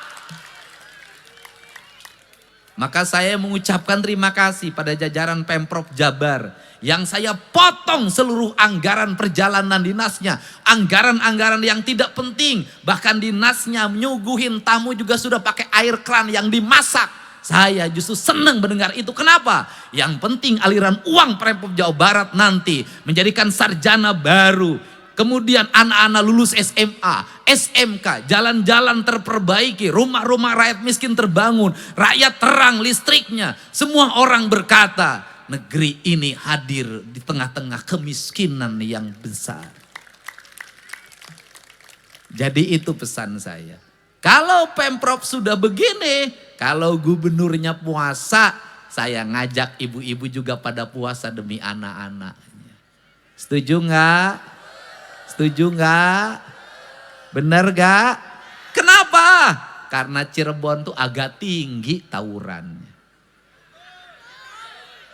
Maka saya mengucapkan terima kasih pada jajaran Pemprov Jabar yang saya potong seluruh anggaran perjalanan dinasnya. Anggaran-anggaran yang tidak penting. Bahkan dinasnya menyuguhin tamu juga sudah pakai air kran yang dimasak. Saya justru senang mendengar itu. Kenapa? Yang penting aliran uang Pemprov Jawa Barat nanti menjadikan sarjana baru. Kemudian anak-anak lulus SMA, SMK, jalan-jalan terperbaiki, rumah-rumah rakyat miskin terbangun, rakyat terang listriknya. Semua orang berkata, negeri ini hadir di tengah-tengah kemiskinan yang besar. Jadi itu pesan saya. Kalau Pemprov sudah begini, kalau gubernurnya puasa, saya ngajak ibu-ibu juga pada puasa demi anak-anaknya. Setuju nggak? Setuju nggak? Bener nggak? Kenapa? Karena Cirebon tuh agak tinggi tawurannya.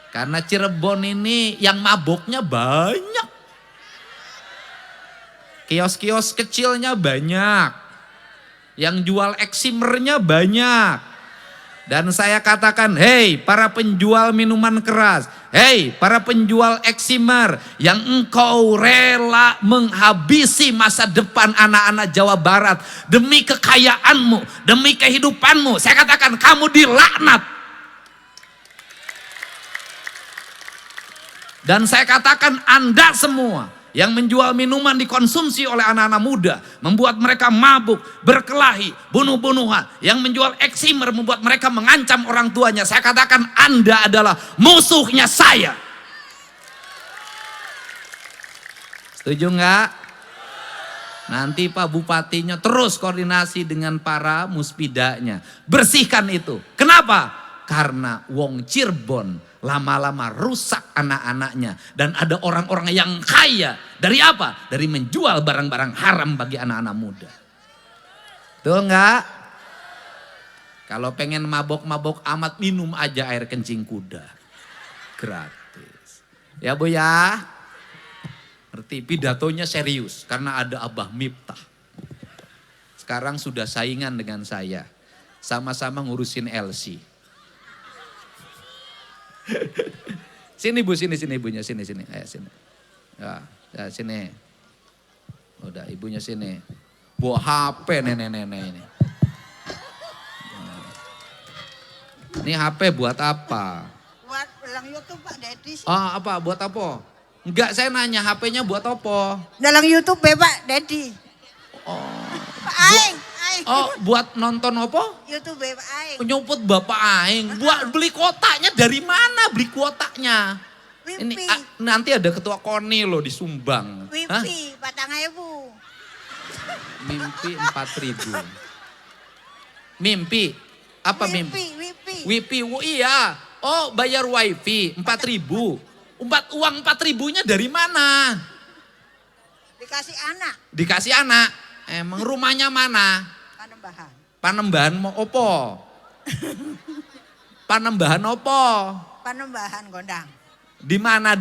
Karena Cirebon ini yang maboknya banyak. Kios-kios kecilnya banyak. Yang jual eksimernya banyak. Dan saya katakan, hei para penjual minuman keras, hei para penjual eksimer yang engkau rela menghabisi masa depan anak-anak Jawa Barat demi kekayaanmu, demi kehidupanmu. Saya katakan kamu dilaknat. Dan saya katakan Anda semua yang menjual minuman dikonsumsi oleh anak-anak muda, membuat mereka mabuk, berkelahi, bunuh-bunuhan. Yang menjual eksimer membuat mereka mengancam orang tuanya. Saya katakan Anda adalah musuhnya saya. Setuju nggak? Nanti Pak Bupatinya terus koordinasi dengan para muspidanya. Bersihkan itu. Kenapa? Karena wong Cirebon lama-lama rusak anak-anaknya. Dan ada orang-orang yang kaya. Dari apa? Dari menjual barang-barang haram bagi anak-anak muda. Betul nggak? Kalau pengen mabok-mabok amat, minum aja air kencing kuda. Gratis. Ya Bu ya. Ngerti, pidatonya serius. Karena ada Abah Miftah. Sekarang sudah saingan dengan saya. Sama-sama ngurusin LC. Sini Bu, sini ibunya, sini. Ayo sini. Ya sini. Udah ibunya sini. Bawa HP nenek-nenek ini. Ini HP buat apa? Buat dalam YouTube Pak Dedi. Ah, apa? Buat apa? Enggak, saya nanya HP-nya buat apa? Dalam YouTube ya Pak Dedi. Oh. Pak Aing. Oh, buat nonton apa? YouTube ya Pak Aing. Penyumput Bapak Aing. Buat beli kotaknya dari mana beli kotaknya? Wipi. Ini nanti ada ketua KONI loh disumbang. Hah? Wipi, patang ibu. Mimpi 4.000. Mimpi? Apa mimpi? Wipi. Wipi, iya. Oh, bayar wifi 4.000. Uang 4.000-nya dari mana? Dikasih anak. Dikasih anak. Emang rumahnya mana? Panembahan. Panembahan mau opo? Panembahan opo? Panembahan Gondang. Di mana?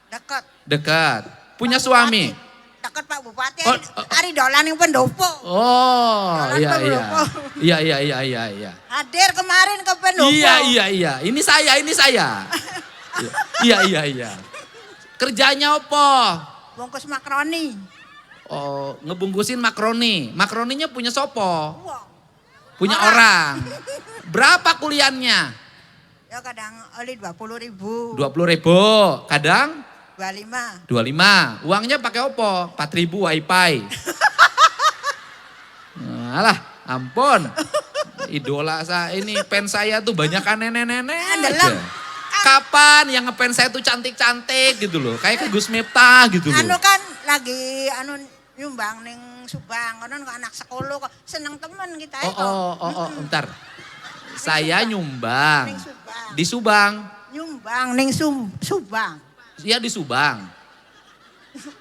Dekat. Dekat. Punya Pak suami? Bupati. Dekat Pak Bupati. Oh, Ari dolan yang pendopo. Oh, Dolan iya. pendopo. Iya. Hadir kemarin ke pendopo. Iya. Ini saya. Iya. Kerjanya apa? Bungkus makroni. Oh, ngebungkusin makroni. Makroninya punya sopo? Wah. Punya orang. Berapa kuliahnya? Ya kadang oli 20.000. 20.000. Kadang? 25. 25. Uangnya pakai apa? 4.000 wifi. Alah, ampun. Idola saya ini, fans saya tuh banyak kan nenek-nenek aja. Kapan yang ngefans saya tuh cantik-cantik gitu loh. Kayak ke Gus Miftah gitu loh. Anu kan lagi nyumbang ning Subang, konon kok anak sekolah kok seneng temen kita Oh, bentar. Saya nyumbang. Ning Subang. Di Subang. Nyumbang ning Subang. Ya di Subang.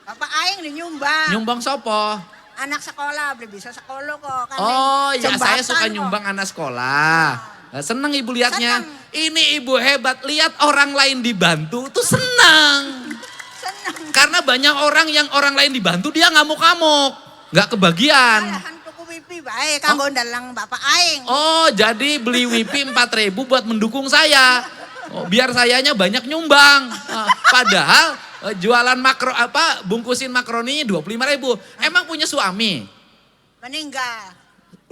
Bapak aing nih nyumbang. Nyumbang sopo? Anak sekolah beli bisa sekolah kok kan. Oh ning ya saya jembatan suka kok. nyumbang anak sekolah. Nah, seneng ibu liatnya. Seneng. Ini ibu hebat. Lihat orang lain dibantu tuh senang. Seneng. Karena banyak orang yang orang lain dibantu dia ngamuk-ngamuk. Nggak kebagian. Malahan tuku wipi bae kanggo ndalang bapak aing. Oh jadi beli wipi 4.000 buat mendukung saya. Oh, biar sayanya banyak nyumbang. Padahal jualan bungkusin makaroni 25.000. Emang punya suami? Meninggal.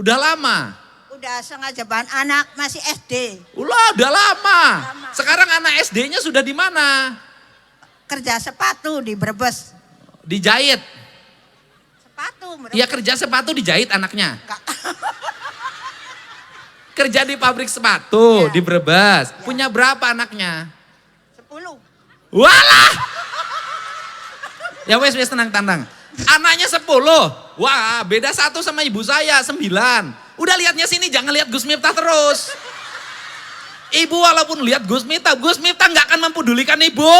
Udah lama? Udah sengaja bahan anak masih SD. Udah lama. Lama. Sekarang anak SD-nya sudah di mana? Kerja sepatu di Brebes. Dijahit. Sepatu Brebes. Iya kerja sepatu dijahit anaknya. Kak. Kerja di pabrik sepatu Ya. di Brebes. Ya. Punya berapa anaknya? 10. Walah. Ya wes tenang. Anaknya 10. Wah beda 1 sama ibu saya 9. Udah lihatnya sini jangan lihat Gus Miftah terus. Ibu walaupun lihat Gus Miftah nggak akan mempedulikan ibu.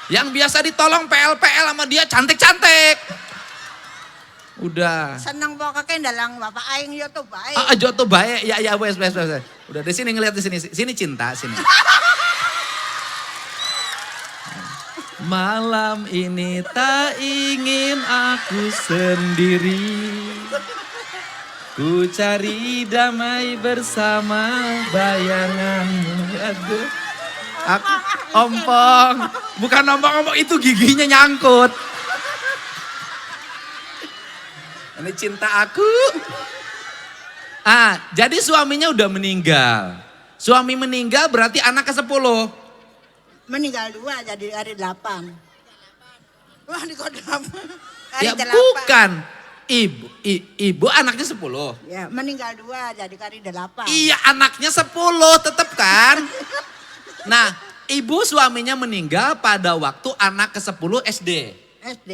Yang biasa ditolong PL sama dia cantik-cantik. Udah. Seneng pokoknya ndalang bapak aing yo tuh baik. Ajo tuh baik. Ya wes. Udah di sini ngeliat di sini. Sini cinta sini. Malam ini tak ingin aku sendiri. Ku cari damai bersama bayanganmu. Aduh. Ompong. Bukan ompong, itu giginya nyangkut. Ini cinta aku. Jadi suaminya udah meninggal. Suami meninggal berarti anak ke-10. Meninggal 2 jadi hari 8. Wah di kodam. Ya bukan. Ibu anaknya 10. Ya meninggal 2 jadi kali 8. Iya anaknya 10 tetep kan. Nah ibu suaminya meninggal pada waktu anak ke-10 SD. SD.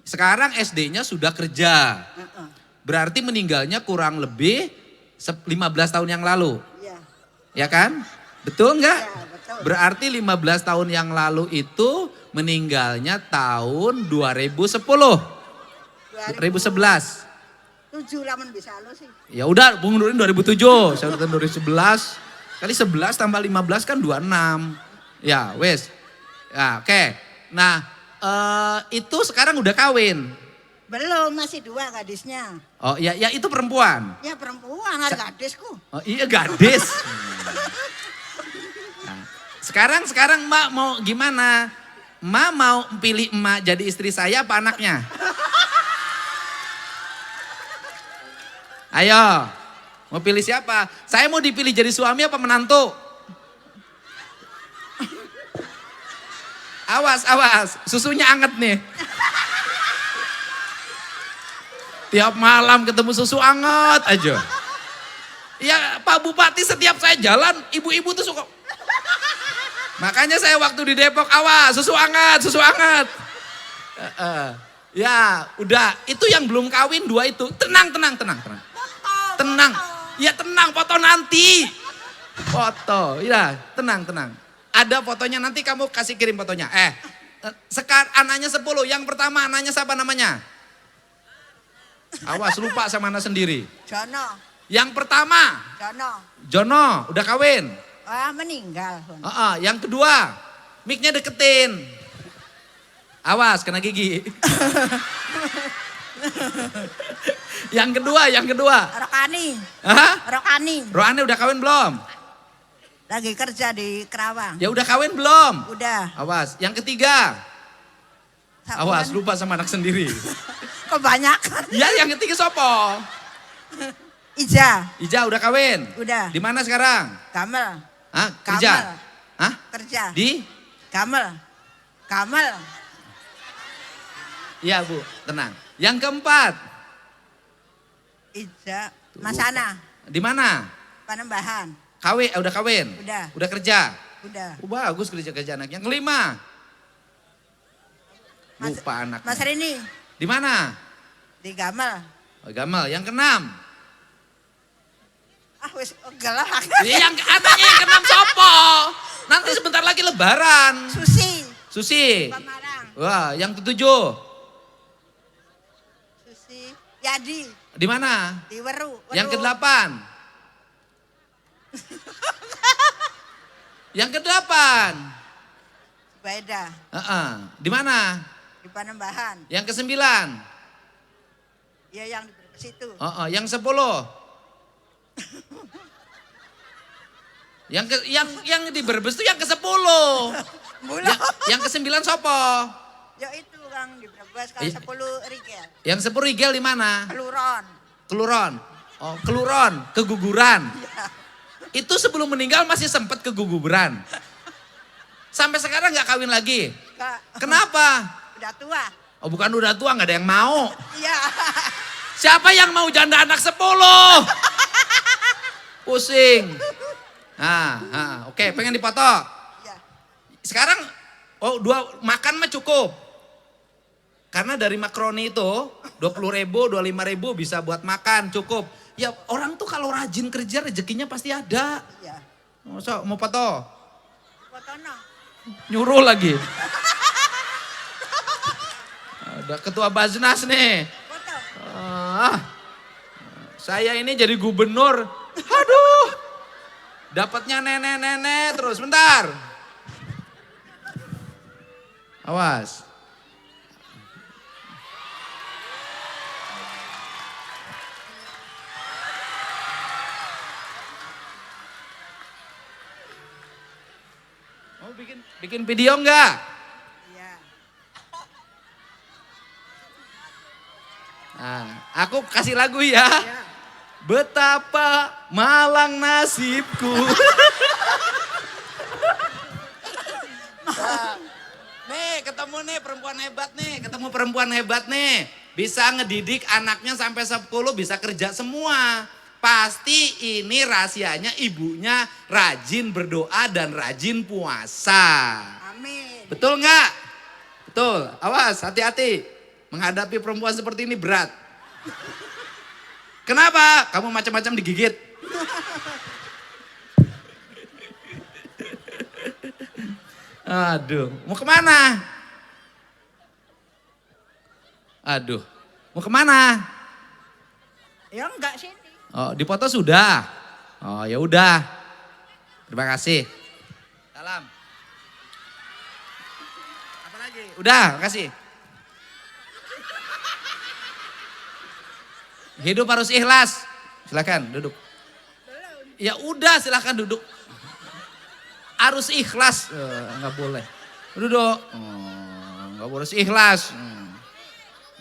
Sekarang SD-nya sudah kerja. Heeh. Berarti meninggalnya kurang lebih 15 tahun yang lalu. Iya. Ya kan? Betul nggak? Ya, betul. Berarti 15 tahun yang lalu itu meninggalnya tahun 2010. 2011. 7 lamun bisa lo sih. Ya udah, Bung Nurin 2007, saya udah tahun 2011. Kali 11 tambah 15 kan 26. Ya, wes. Ya, oke. Nah, itu sekarang udah kawin. Belum masih 2 gadisnya. Oh, ya itu perempuan. Ya perempuan ada gadisku. Oh, iya gadis. Nah, sekarang Mak mau gimana? Mak mau pilih emak jadi istri saya apa anaknya? Ayo, mau pilih siapa? Saya mau dipilih jadi suami apa menantu? Awas, susunya anget nih. Tiap malam ketemu susu anget aja. Ya Pak Bupati setiap saya jalan, ibu-ibu tuh suka. Makanya saya waktu di Depok, awas susu anget. Ya udah, itu yang belum kawin 2 itu. Tenang. Ya tenang, foto nanti. Foto, ya tenang. Ada fotonya nanti kamu kasih kirim fotonya. Sekarang anaknya 10, yang pertama anaknya siapa namanya? Awas lupa sama anak sendiri. Jono. Yang pertama, Jono, udah kawin. Meninggal. Yang kedua, mic-nya deketin. Awas kena gigi. Yang kedua. Rokani. Hah? Rokani. Rohani udah kawin belum? Lagi kerja di Kerawang. Ya udah kawin belum? Udah. Awas. Yang ketiga. Awas Sapuan. lupa sama anak sendiri. Kebanyakan. Ya yang ketiga sopo? Ija. Udah kawin? Udah. Di mana sekarang? Kamel. Hah? Kerja? Kamel. Hah? Kerja. Di? Kamel. Iya Bu, tenang. Yang keempat? Ija. Masana. Di mana? Panembahan. Udah kawin? Udah. Udah kerja? Udah. Bagus kerja anak. Yang kelima? Lupa anak. Mas Rini. Di mana? Di Gamel. Oh, Gamal. Yang keenam? Ah wis gelap. Yang anaknya yang keenam sopo? Nanti sebentar lagi lebaran. Susi. Susi. Pamarang. Wah, yang ketujuh. Susi. Yadi. Di mana? Di Weru. Yang kedelapan. Yang kedelapan. Beda. Di mana? Di Panembahan. Yang kesembilan. Ya yang di situ. Yang 10. Yang di Brebes itu yang ke-10. Yang ke-9 sopo? Ya itu Kang di Brebes kalau 10 rigel. Yang 10 rigel di mana? Keluron. Keluron. Oh, Keluron, keguguran. Ya. Itu sebelum meninggal masih sempat keguguran. Sampai sekarang nggak kawin lagi. Kak. Kenapa? Udah tua. Oh, bukan udah tua, nggak ada yang mau. Iya. Siapa yang mau janda anak 10? Pusing. Oke, pengen dipoto. Iya. Sekarang, makan mah cukup. Karena dari makroni itu 20.000, 25.000 bisa buat makan, cukup. Ya orang tuh kalau rajin kerja rezekinya pasti ada. Iya. Mau foto? Fotono. Nyuruh lagi. Ada ketua Baznas nih. Foto. Saya ini jadi gubernur. Aduh. Dapatnya nenek-nenek terus. Bentar. Awas. Mau bikin video enggak? Iya. Nah, aku kasih lagu ya. Iya. Betapa malang nasibku. Nih, ketemu nih perempuan hebat nih. Ketemu perempuan hebat nih. Bisa ngedidik anaknya sampai 10, bisa kerja semua. Pasti ini rahasianya ibunya rajin berdoa dan rajin puasa. Amin. Betul nggak? Betul. Awas, hati-hati. Menghadapi perempuan seperti ini berat. Kenapa? Kamu macam-macam digigit. Aduh, mau kemana? Aduh, mau kemana? Ya enggak sini. Oh, dipoto sudah. Oh, ya udah. Terima kasih. Salam. Apa lagi? Udah, makasih. Hidup harus ikhlas. Silakan duduk. Ya udah, silakan duduk. Harus ikhlas. Enggak boleh. Duduk. Enggak boleh ikhlas.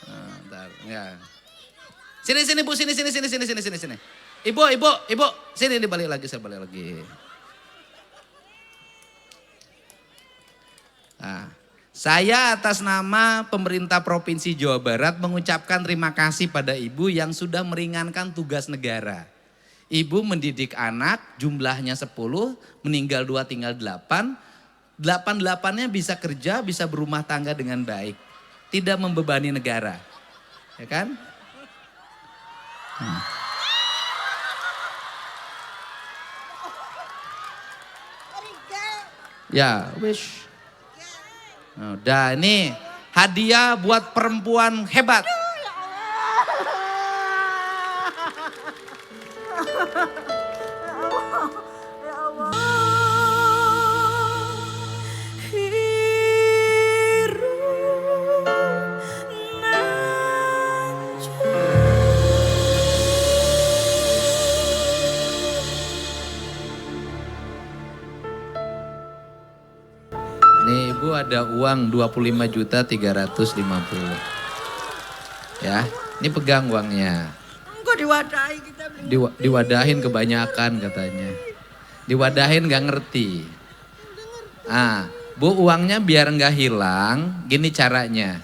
Bentar, ya. Sini Bu, sini. Ibu, sini dibalik lagi, saya balik lagi. Nah, saya atas nama pemerintah Provinsi Jawa Barat mengucapkan terima kasih pada Ibu yang sudah meringankan tugas negara. Ibu mendidik anak, jumlahnya 10, meninggal 2 tinggal 8. 8-8-nya bisa kerja, bisa berumah tangga dengan baik. Tidak membebani negara. Ya kan? Ya, wish. Udah, ini hadiah buat perempuan hebat. Nih Ibu ada uang 25.350. Ya, ini pegang uangnya. Enggak diwadahi kita beli. Diwadahin kebanyakan katanya. Diwadahin gak ngerti. Bu uangnya biar gak hilang, gini caranya.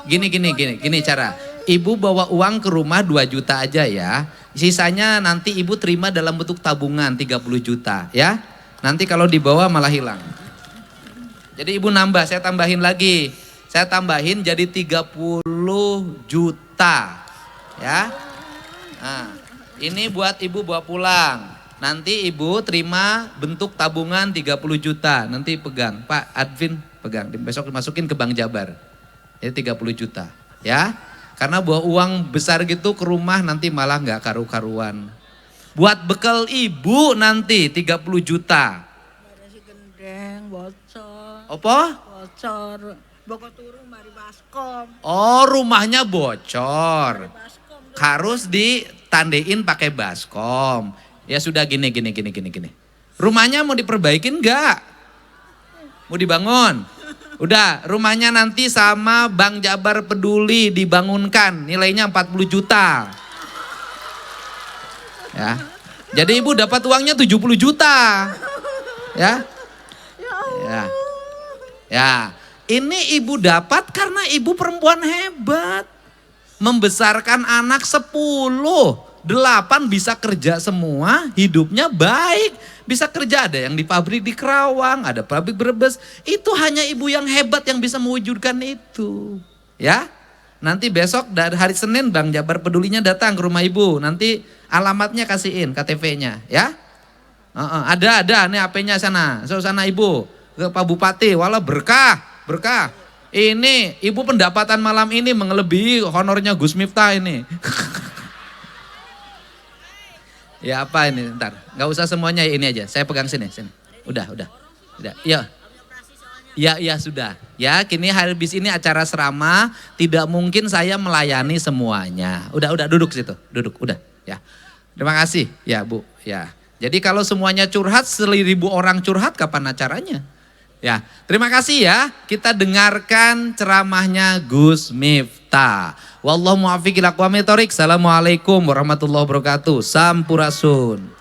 Gini cara. Ibu bawa uang ke rumah 2 juta aja ya. Sisanya nanti ibu terima dalam bentuk tabungan 30 juta ya. Nanti kalau dibawa malah hilang. Jadi ibu nambah, saya tambahin lagi. Saya tambahin jadi 30 juta. Ya. Nah, Ini buat ibu bawa pulang. Nanti ibu terima bentuk tabungan 30 juta. Nanti pegang. Pak Advin pegang. Besok dimasukin ke Bank Jabar. Jadi 30 juta. Ya. Karena bawa uang besar gitu ke rumah nanti malah nggak karu-karuan. Buat bekal ibu nanti 30 juta. Ada si gendeng bocor. Apa? Bocor. Boko turu mari baskom. Oh, rumahnya bocor. Baskom. Harus ditandein pakai baskom. Ya sudah gini. Rumahnya mau diperbaikin enggak? Mau dibangun? Udah, rumahnya nanti sama Bank Jabar Peduli dibangunkan. Nilainya 40 juta. Ya. Jadi ibu dapat uangnya 70 juta. Ya. Ya. Ya. Ini ibu dapat karena ibu perempuan hebat. Membesarkan anak 10. 8 bisa kerja semua, hidupnya baik. Bisa kerja, ada yang di pabrik di Kerawang, ada pabrik Brebes. Itu hanya ibu yang hebat yang bisa mewujudkan itu. Ya, nanti besok dari hari Senin Bank Jabar Pedulinya datang ke rumah ibu. Nanti alamatnya kasihin, KTP-nya ya. Ada nih HP-nya sana. Sana ibu, ke Pak Bupati, walau berkah. Ini ibu pendapatan malam ini melebihi honornya Gus Miftah ini. Ya apa ini ntar, nggak usah semuanya ini aja, saya pegang sini. Udah. Ya sudah. Ya kini habis ini acara serama, tidak mungkin saya melayani semuanya. Udah duduk situ, udah ya. Terima kasih ya Bu. Ya. Jadi kalau semuanya curhat, 1.000 orang curhat kapan acaranya? Ya, terima kasih ya. Kita dengarkan ceramahnya Gus Miftah. Wallahu muwaffiq ila aqwamit thoriq. Assalamualaikum warahmatullahi wabarakatuh. Sampurasun.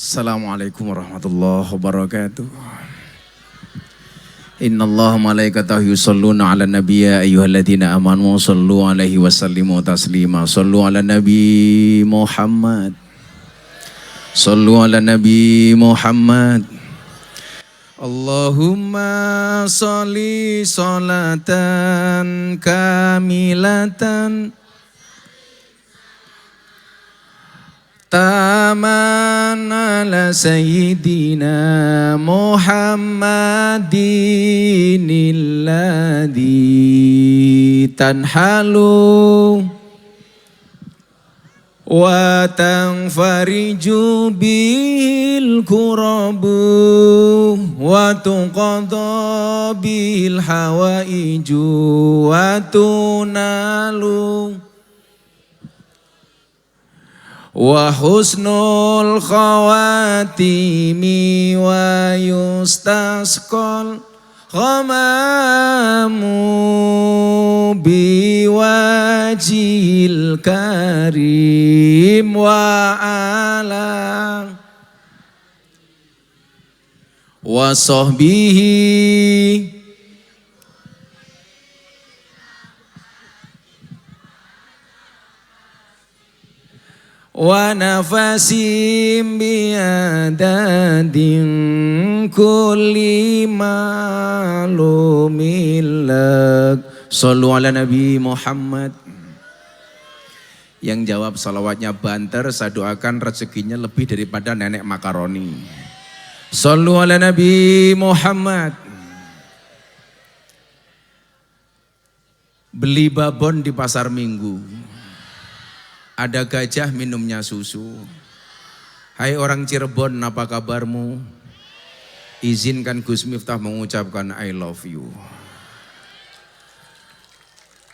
Assalamualaikum warahmatullahi wabarakatuh. Innallaha malaikatahu yusholluna 'alan nabiyya ayyuhalladzina amanu shallu 'alaihi wa sallimu taslima. Shallu 'alan nabi Muhammad. Shallu 'alan nabi Muhammad. Allahumma sholli sholatan kamilatan taman ala sayyidina Muhammadin alladhi tanhalu wa tanfariju bil kurabu wa tuqadha bil hawaiju wa tunalu wa husnul khawatimi wa yustasqal ghamamu biwajil karim wa ala wa sahbihi wa nafasim biadadin kulli malumilak. Sallu ala Nabi Muhammad. Yang jawab salawatnya banter, saya doakan rezekinya lebih daripada nenek makaroni. Sallu ala Nabi Muhammad. Beli babon di pasar Minggu. Ada gajah minumnya susu. Hai orang Cirebon, apa kabarmu? Izinkan Gus Miftah mengucapkan I love you.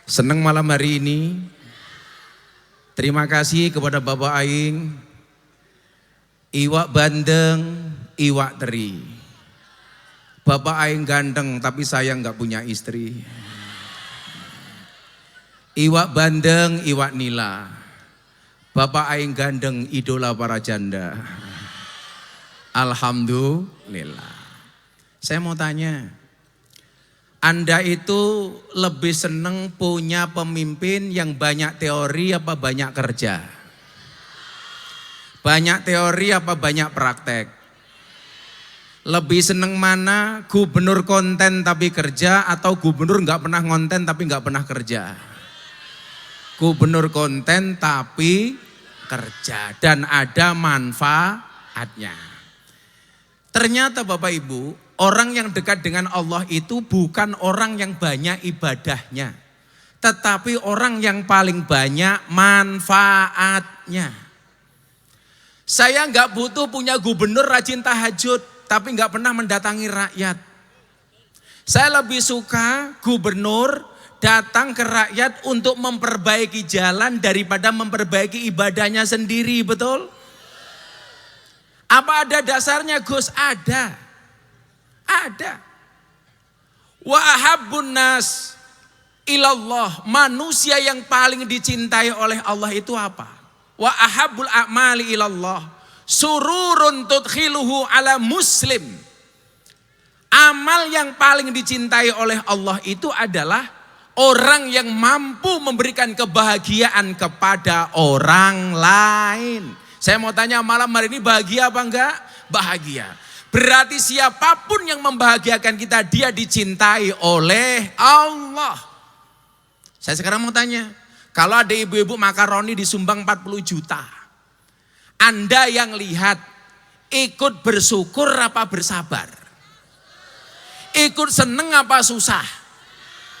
Senang malam hari ini. Terima kasih kepada Bapak Aing, Iwak Bandeng, Iwak Teri. Bapak Aing ganteng tapi saya nggak punya istri. Iwak Bandeng, Iwak Nila. Bapak Aing gandeng, idola para janda. Alhamdulillah. Saya mau tanya, Anda itu lebih seneng punya pemimpin yang banyak teori apa banyak kerja? Banyak teori apa banyak praktek? Lebih seneng mana, gubernur konten tapi kerja atau gubernur nggak pernah ngonten tapi nggak pernah kerja? Gubernur konten tapi kerja dan ada manfaatnya. Ternyata Bapak Ibu, orang yang dekat dengan Allah itu bukan orang yang banyak ibadahnya, tetapi orang yang paling banyak manfaatnya. Saya nggak butuh punya gubernur rajin tahajud, tapi nggak pernah mendatangi rakyat. Saya lebih suka gubernur datang ke rakyat untuk memperbaiki jalan daripada memperbaiki ibadahnya sendiri, betul? Apa ada dasarnya Gus? Ada. Ada. Wa ahabbun nas ilallah, manusia yang paling dicintai oleh Allah itu apa? Wa ahabbul a'mali ilallah sururun tudkhiluhu ala muslim. Amal yang paling dicintai oleh Allah itu adalah orang yang mampu memberikan kebahagiaan kepada orang lain. Saya mau tanya malam hari ini, bahagia apa enggak? Bahagia. Berarti siapapun yang membahagiakan kita, dia dicintai oleh Allah. Saya sekarang mau tanya, kalau ada ibu-ibu makaroni disumbang 40 juta, Anda yang lihat, ikut bersyukur apa bersabar? Ikut seneng apa susah?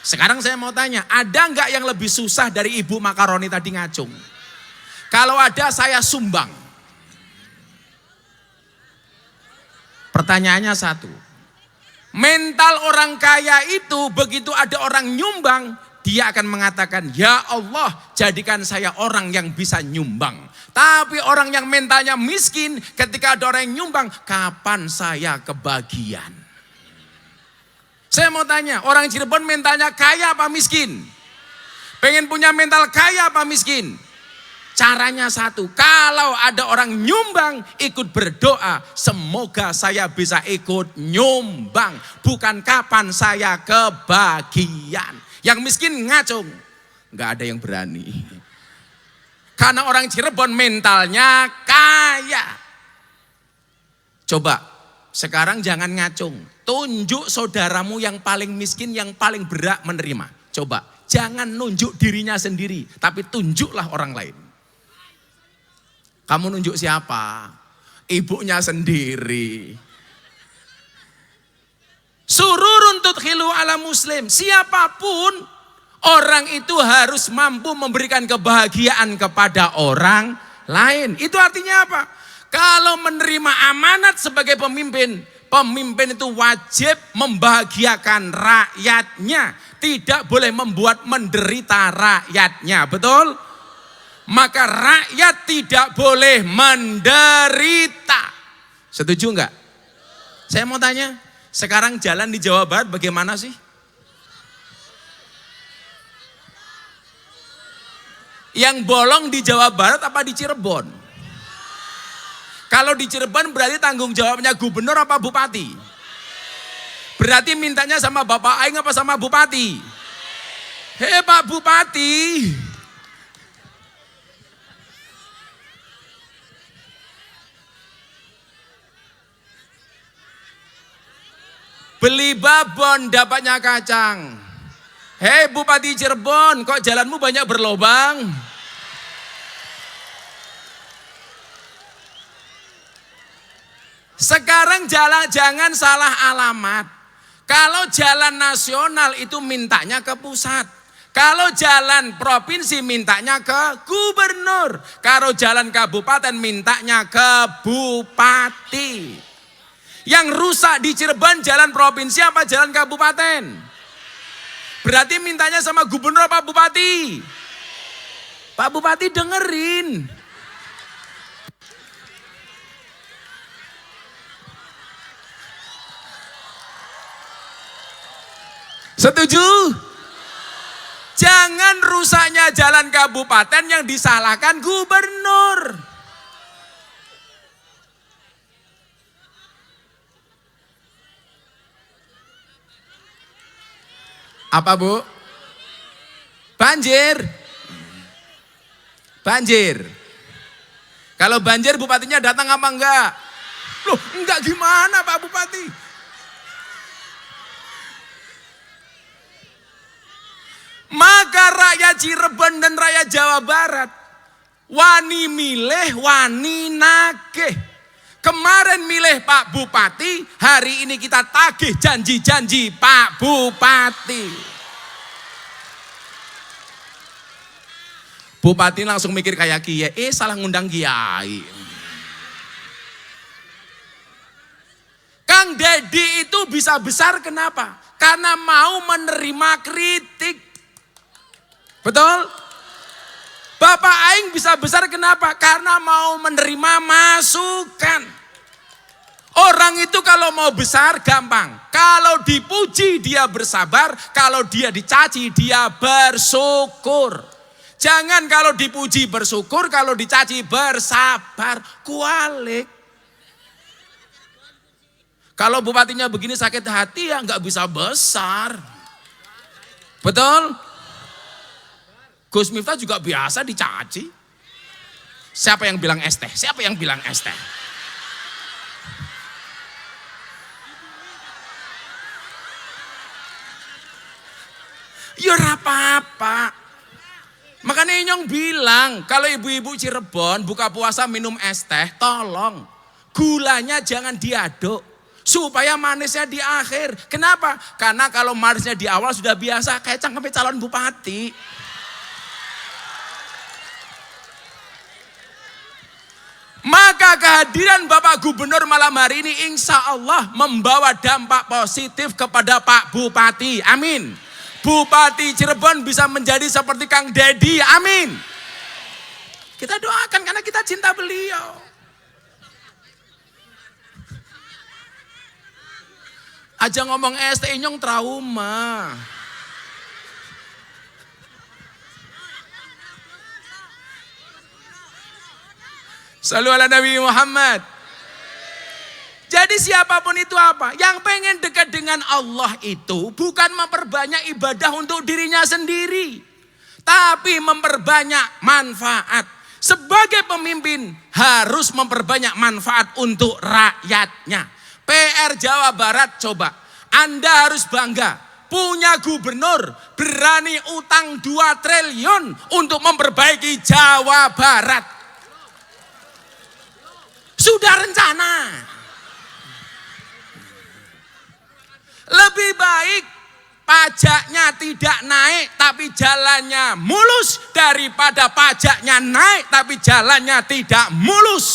Sekarang saya mau tanya, ada enggak yang lebih susah dari ibu makaroni tadi ngacung? Kalau ada, saya sumbang. Pertanyaannya satu, mental orang kaya itu begitu ada orang nyumbang, dia akan mengatakan, ya Allah jadikan saya orang yang bisa nyumbang. Tapi orang yang mentalnya miskin, ketika ada orang yang nyumbang, kapan saya kebagian? Saya mau tanya, orang Cirebon mentalnya kaya apa miskin? Pengen punya mental kaya apa miskin? Caranya satu, kalau ada orang nyumbang, ikut berdoa, semoga saya bisa ikut nyumbang, bukan kapan saya kebagian. Yang miskin ngacung, nggak ada yang berani. Karena orang Cirebon mentalnya kaya. Coba, sekarang jangan ngacung, tunjuk saudaramu yang paling miskin, yang paling berat menerima. Coba, jangan nunjuk dirinya sendiri, tapi tunjuklah orang lain. Kamu nunjuk siapa? Ibunya sendiri. Sururun tudkhilu ala muslim. Siapapun orang itu harus mampu memberikan kebahagiaan kepada orang lain. Itu artinya apa? Kalau menerima amanat sebagai pemimpin, pemimpin itu wajib membahagiakan rakyatnya. Tidak boleh membuat menderita rakyatnya, betul? Maka rakyat tidak boleh menderita. Setuju enggak? Saya mau tanya, sekarang jalan di Jawa Barat bagaimana sih? Yang bolong di Jawa Barat apa di Cirebon? Kalau di Cirebon berarti tanggung jawabnya gubernur apa bupati? Berarti mintanya sama Bapak Aing apa sama bupati? Hei Pak Bupati. Beli babon dapatnya kacang. Hei Bupati Cirebon, kok jalanmu banyak berlobang? Sekarang jalan jangan salah alamat. Kalau jalan nasional itu mintanya ke pusat. Kalau jalan provinsi mintanya ke gubernur. Kalau jalan kabupaten mintanya ke bupati. Yang rusak di Cirebon jalan provinsi apa jalan kabupaten? Berarti mintanya sama gubernur apa bupati? Pak Bupati dengerin. Setuju? Jangan rusaknya jalan kabupaten yang disalahkan gubernur. Apa Bu? Banjir. Banjir. Kalau banjir bupatinya datang apa enggak? Loh, enggak gimana Pak Bupati? Maka rakyat Cirebon dan rakyat Jawa Barat wani milih, wani nagih. Kemarin milih Pak Bupati, hari ini kita tagih janji-janji Pak Bupati. Bupati langsung mikir kayak kiai, salah ngundang kiai. Kang Dedi itu bisa besar kenapa? Karena mau menerima kritik. Betul? Bapak Aing bisa besar kenapa? Karena mau menerima masukan. Orang itu kalau mau besar gampang. Kalau dipuji dia bersabar, kalau dia dicaci dia bersyukur. Jangan kalau dipuji bersyukur, kalau dicaci bersabar. Kualik. Kalau bupatinya begini sakit hati ya nggak bisa besar. Betul? Gus Miftah juga biasa dicaci. Siapa yang bilang es teh? Siapa yang bilang es teh? Ya apa-apa. Makanya Inyong bilang, kalau ibu-ibu Cirebon buka puasa minum es teh, tolong gulanya jangan diaduk. Supaya manisnya di akhir. Kenapa? Karena kalau manisnya di awal sudah biasa, kayak cangkeme calon bupati. Maka kehadiran Bapak Gubernur malam hari ini insya Allah membawa dampak positif kepada Pak Bupati. Amin. Bupati Cirebon bisa menjadi seperti Kang Dedi. Amin. Kita doakan karena kita cinta beliau. Aja ngomong ST Inyong trauma. Sallu ala Nabi Muhammad. Jadi siapapun itu apa? Yang pengen dekat dengan Allah itu bukan memperbanyak ibadah untuk dirinya sendiri. Tapi memperbanyak manfaat. Sebagai pemimpin harus memperbanyak manfaat untuk rakyatnya. PR Jawa Barat coba. Anda harus bangga. Punya gubernur berani utang 2 triliun untuk memperbaiki Jawa Barat. Sudah rencana. Lebih baik pajaknya tidak naik tapi jalannya mulus daripada pajaknya naik tapi jalannya tidak mulus.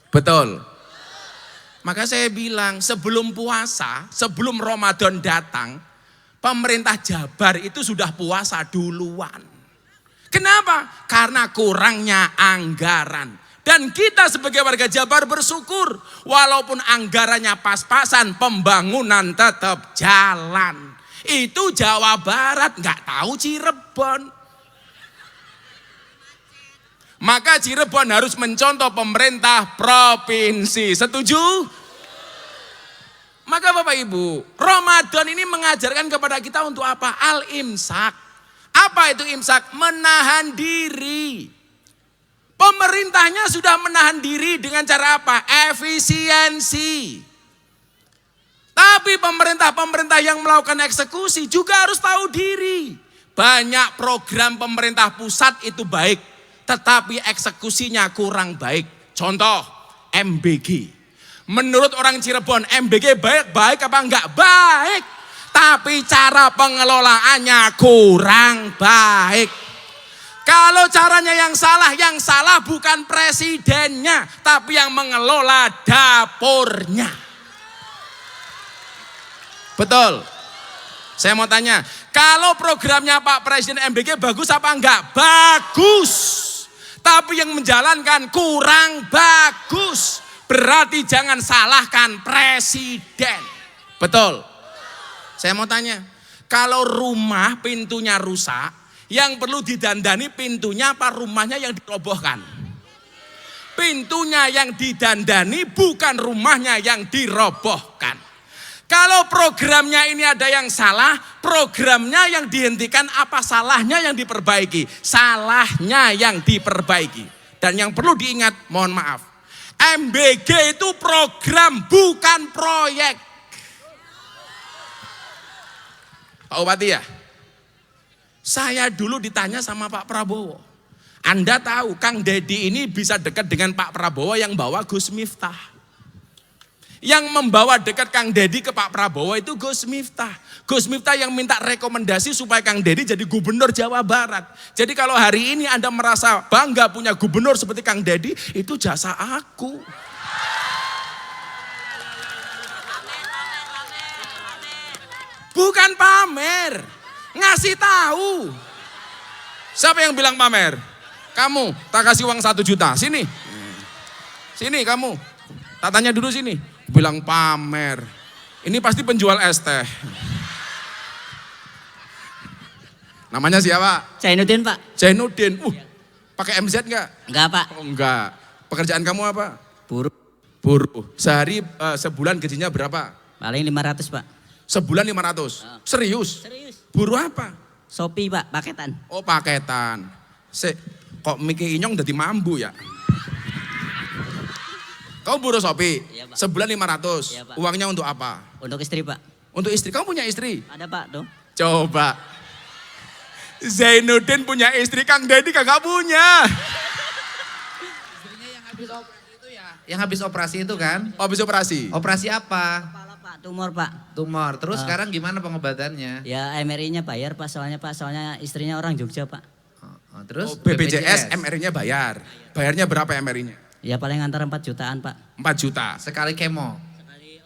Betul. Maka saya bilang sebelum puasa, sebelum Ramadan datang, pemerintah Jabar itu sudah puasa duluan. Kenapa? Karena kurangnya anggaran. Dan kita sebagai warga Jabar bersyukur. Walaupun anggarannya pas-pasan, pembangunan tetap jalan. Itu Jawa Barat, gak tahu Cirebon. Maka Cirebon harus mencontoh pemerintah provinsi. Setuju? Maka Bapak Ibu, Ramadan ini mengajarkan kepada kita untuk apa? Al-imsak. Apa itu imsak? Menahan diri. Pemerintahnya sudah menahan diri dengan cara apa? Efisiensi. Tapi pemerintah-pemerintah yang melakukan eksekusi juga harus tahu diri. Banyak program pemerintah pusat itu baik, tetapi eksekusinya kurang baik. Contoh, MBG. Menurut orang Cirebon, MBG baik apa enggak? Baik. Tapi cara pengelolaannya kurang baik. Kalau caranya yang salah bukan presidennya, tapi yang mengelola dapurnya. Betul. Saya mau tanya, kalau programnya Pak Presiden MBG bagus apa enggak? Bagus. Tapi yang menjalankan kurang bagus. Berarti jangan salahkan presiden. Betul. Saya mau tanya, kalau rumah pintunya rusak, yang perlu didandani pintunya apa rumahnya yang dirobohkan? Pintunya yang didandani bukan rumahnya yang dirobohkan. Kalau programnya ini ada yang salah, programnya yang dihentikan, apa salahnya yang diperbaiki? Salahnya yang diperbaiki. Dan yang perlu diingat, mohon maaf, MBG itu program bukan proyek. Pak Bupati ya, saya dulu ditanya sama Pak Prabowo, Anda tahu Kang Deddy ini bisa dekat dengan Pak Prabowo yang bawa Gus Miftah. Yang membawa dekat Kang Deddy ke Pak Prabowo itu Gus Miftah. Gus Miftah yang minta rekomendasi supaya Kang Deddy jadi gubernur Jawa Barat. Jadi kalau hari ini Anda merasa bangga punya gubernur seperti Kang Deddy, itu jasa aku. Bukan pamer, ngasih tahu. Siapa yang bilang pamer? Kamu, tak kasih uang 1 juta, sini. Sini kamu, tak tanya dulu sini. Bilang pamer, ini pasti penjual es teh. Namanya siapa? Zainuddin Pak. Zainuddin. Pakai MZ enggak? Enggak Pak. Oh, enggak. Pekerjaan kamu apa? Buruh. Buruh. Sehari sebulan gajinya berapa? Paling 500 Pak. Sebulan 500. Serius? Serius. Buruh apa? Shopee Pak, paketan. Oh paketan. Kok Miki Inyong udah mambu ya? Kau buruh Shopee, Iya, Pak. sebulan 500. Iya, Pak. Uangnya untuk apa? Untuk istri Pak. Untuk istri. Kamu punya istri? Ada Pak tuh. Coba. Zainuddin punya istri, Kang Deddy kagak punya. Istrinya yang habis operasi itu ya? Yang habis operasi itu kan? Habis operasi? Operasi apa? Kepala Pak, tumor Pak. Tumor. Terus sekarang gimana pengobatannya? Ya MRI-nya bayar Pak, soalnya istrinya orang Jogja Pak. Terus BPJS MRI-nya bayar. Bayarnya berapa MRI-nya? Ya paling antara 4 jutaan Pak. 4 juta. Sekali kemo. Sekali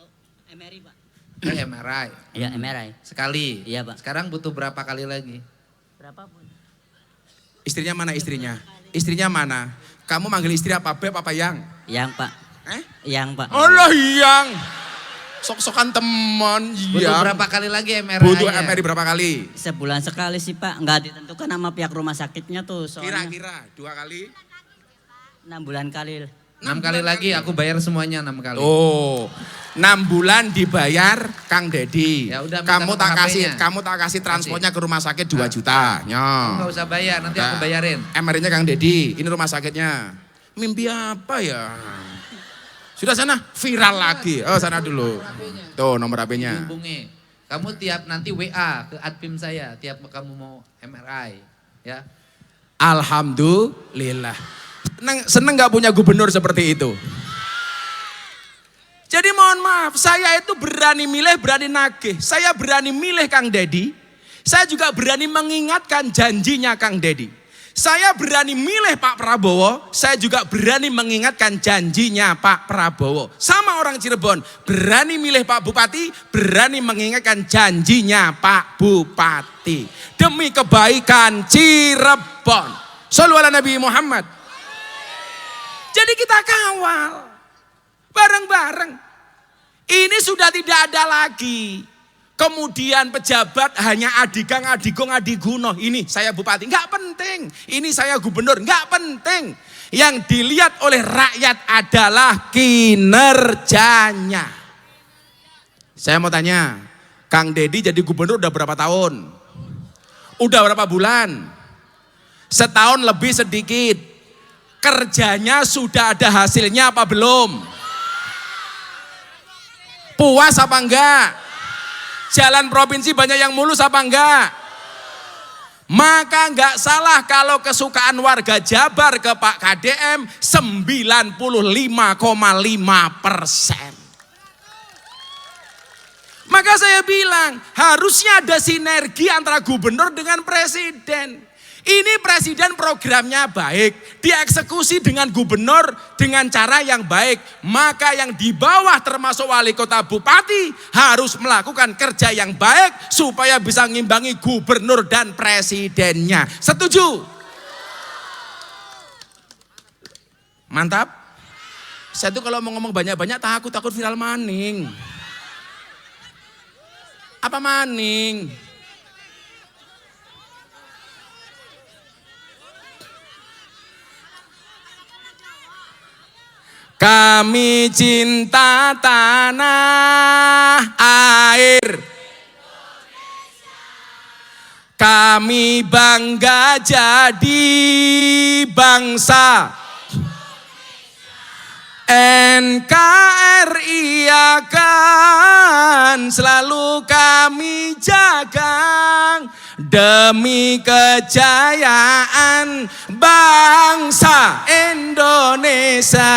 MRI Pak. MRI. Ya MRI. Sekali. Iya, Pak. Sekarang butuh berapa kali lagi? Berapapun. Istrinya mana istrinya? Istrinya mana? Kamu manggil istri apa? Beb apa yang? Yang Pak. Yang Pak. Allah yang. Sok-sokan teman. Butuh Yang. berapa kali lagi MRI? Butuh MRI berapa kali? Sebulan sekali sih Pak, nggak ditentukan sama pihak rumah sakitnya tuh. Soalnya Kira-kira 2 kali? 6 bulan kali. 6 kali lagi aku bayar semuanya 6 kali. Oh, 6 bulan dibayar Kang Deddy. Ya udah, minta kamu nomor tak kasih, HP-nya. kamu tak kasih transportnya ke rumah sakit 2 juta. Enggak usah bayar, nanti aku bayarin. MRI-nya Kang Deddy, ini rumah sakitnya. Mimpi apa ya? Sudah sana, viral lagi. Oh sana dulu. Tuh nomor HP-nya. Hubungi. Kamu tiap nanti WA ke admin saya, tiap kamu mau MRI. Ya. Alhamdulillah. Seneng gak punya gubernur seperti itu? Jadi mohon maaf, saya itu berani milih, berani nagih. Saya berani milih Kang Deddy. Saya juga berani mengingatkan janjinya Kang Deddy. Saya berani milih Pak Prabowo, saya juga berani mengingatkan janjinya Pak Prabowo. Sama orang Cirebon, berani milih Pak Bupati, berani mengingatkan janjinya Pak Bupati. Demi kebaikan Cirebon. Shallu ala Nabi Muhammad. Jadi kita kawal bareng-bareng. Ini sudah tidak ada lagi. Kemudian pejabat hanya adigang, adigong, adiguno. Ini saya bupati, enggak penting. Ini saya gubernur, enggak penting. Yang dilihat oleh rakyat adalah kinerjanya. Saya mau tanya, Kang Deddy jadi gubernur udah berapa tahun? Udah berapa bulan? Setahun lebih sedikit. Kerjanya sudah ada hasilnya apa belum? Puas apa enggak? Jalan provinsi banyak yang mulus apa enggak? Maka enggak salah kalau kesukaan warga Jabar ke Pak KDM 95,5%. Maka saya bilang harusnya ada sinergi antara gubernur dengan presiden. Ini presiden programnya baik, dieksekusi dengan gubernur dengan cara yang baik. Maka yang di bawah termasuk wali kota bupati harus melakukan kerja yang baik supaya bisa ngimbangi gubernur dan presidennya. Setuju? Mantap. Saya tuh kalau mau ngomong banyak-banyak takut viral maning. Apa maning? Kami cinta tanah air, kami bangga jadi bangsa NKRI akan selalu kami jaga demi kejayaan bangsa Indonesia.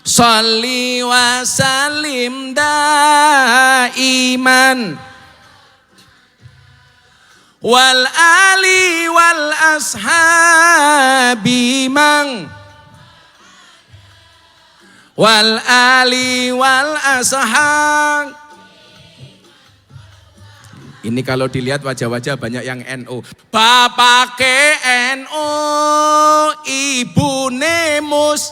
Sholli wa sallim daiman wal ali wal ashabi mang wal ali wal ashab. Ini kalau dilihat wajah-wajah banyak yang NU. Bapak ke NU, ibu Nemus,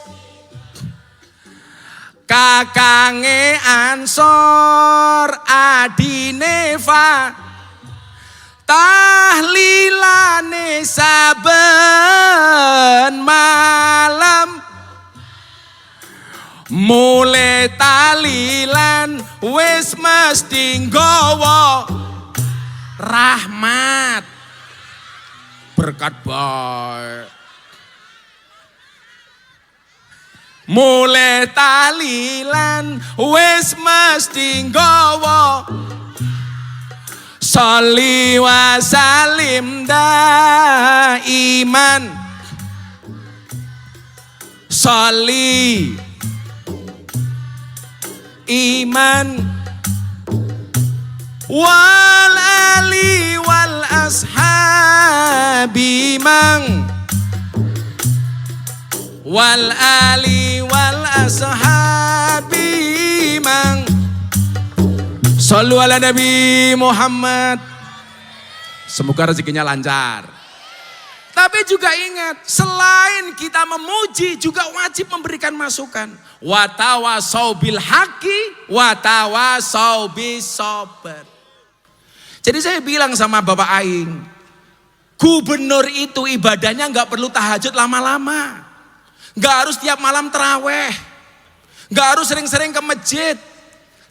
kakange Ansor, adine Fa, tahlilane saben malam, mulai talilan wis mesti nggawa rahmat berkat bae. Mulai talilan wis mesti nggawa sholli wa salim daiman sholli iman wal ali wal ashabi mang wal ali wal ashabi mang. Shallu ala Nabi Muhammad. Semoga rezekinya lancar. Tapi juga ingat, selain kita memuji juga wajib memberikan masukan. Wa tawasau bil haqqi wa tawasau bis sabr. Jadi saya bilang sama Bapak Aing, gubernur itu ibadahnya nggak perlu tahajud lama-lama. Nggak harus tiap malam terawih. Nggak harus sering-sering ke masjid.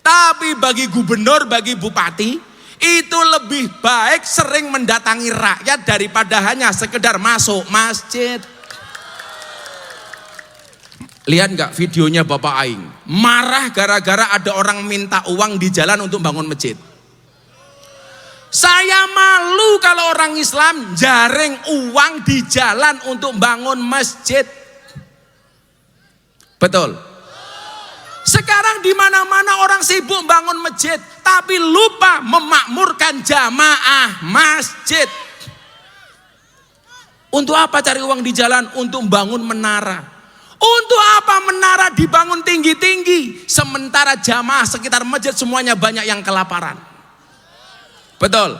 Tapi bagi gubernur, bagi bupati, itu lebih baik sering mendatangi rakyat daripada hanya sekedar masuk masjid. Lihat nggak videonya Bapak Aing? Marah gara-gara ada orang minta uang di jalan untuk bangun masjid. Saya malu kalau orang Islam jaring uang di jalan untuk bangun masjid. Betul. Sekarang di mana-mana orang sibuk bangun masjid, tapi lupa memakmurkan jamaah masjid. Untuk apa cari uang di jalan? Untuk bangun menara. Untuk apa menara dibangun tinggi-tinggi, sementara jamaah sekitar masjid semuanya banyak yang kelaparan? Betul.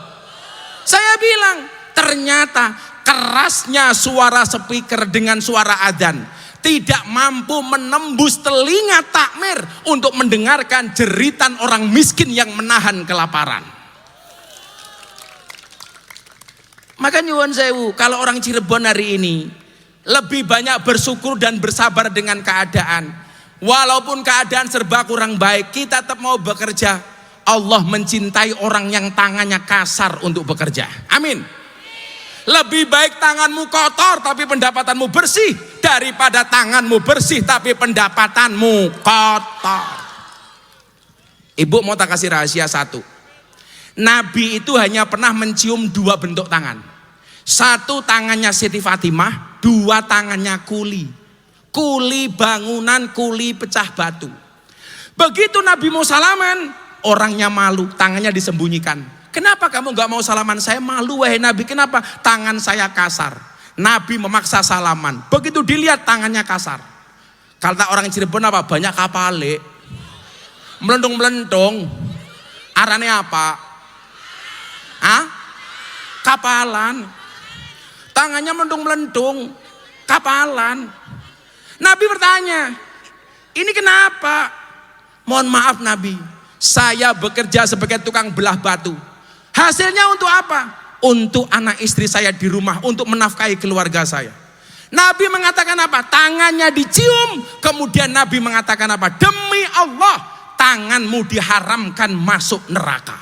Saya bilang, ternyata kerasnya suara speaker dengan suara adzan tidak mampu menembus telinga takmir untuk mendengarkan jeritan orang miskin yang menahan kelaparan. Maka nyuwun sewu, kalau orang Cirebon hari ini lebih banyak bersyukur dan bersabar dengan keadaan. Walaupun keadaan serba kurang baik, kita tetap mau bekerja. Allah mencintai orang yang tangannya kasar untuk bekerja. Amin. Lebih baik tanganmu kotor tapi pendapatanmu bersih daripada tanganmu bersih tapi pendapatanmu kotor. Ibu mau tak kasih rahasia satu. Nabi itu hanya pernah mencium dua bentuk tangan. Satu tangannya Siti Fatimah, dua tangannya kuli. Kuli bangunan, kuli pecah batu. Begitu Nabi mau salaman, orangnya malu, tangannya disembunyikan. Kenapa kamu gak mau salaman? Saya malu wahai Nabi. Kenapa? Tangan saya kasar. Nabi memaksa salaman. Begitu dilihat tangannya kasar. Kata orang Cirebon apa? Banyak kapale. Melendung-melendung. Arane apa? Hah? Kapalan. Tangannya melendung-melendung. Kapalan. Nabi bertanya, ini kenapa? Mohon maaf Nabi, saya bekerja sebagai tukang belah batu. Hasilnya untuk apa? Untuk anak istri saya di rumah, untuk menafkahi keluarga saya. Nabi mengatakan apa? Tangannya dicium, kemudian Nabi mengatakan apa? Demi Allah, tanganmu diharamkan masuk neraka.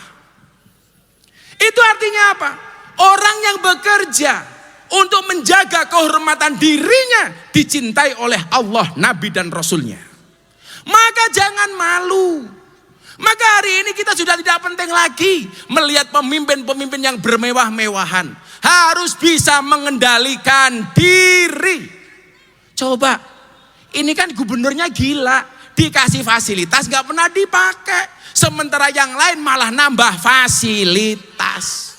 Itu artinya apa? Orang yang bekerja untuk menjaga kehormatan dirinya dicintai oleh Allah, Nabi dan Rasulnya. Maka jangan malu. Maka hari ini kita sudah tidak penting lagi melihat pemimpin-pemimpin yang bermewah-mewahan. Harus bisa mengendalikan diri. Coba, ini kan gubernurnya gila. Dikasih fasilitas gak pernah dipakai. Sementara yang lain malah nambah fasilitas.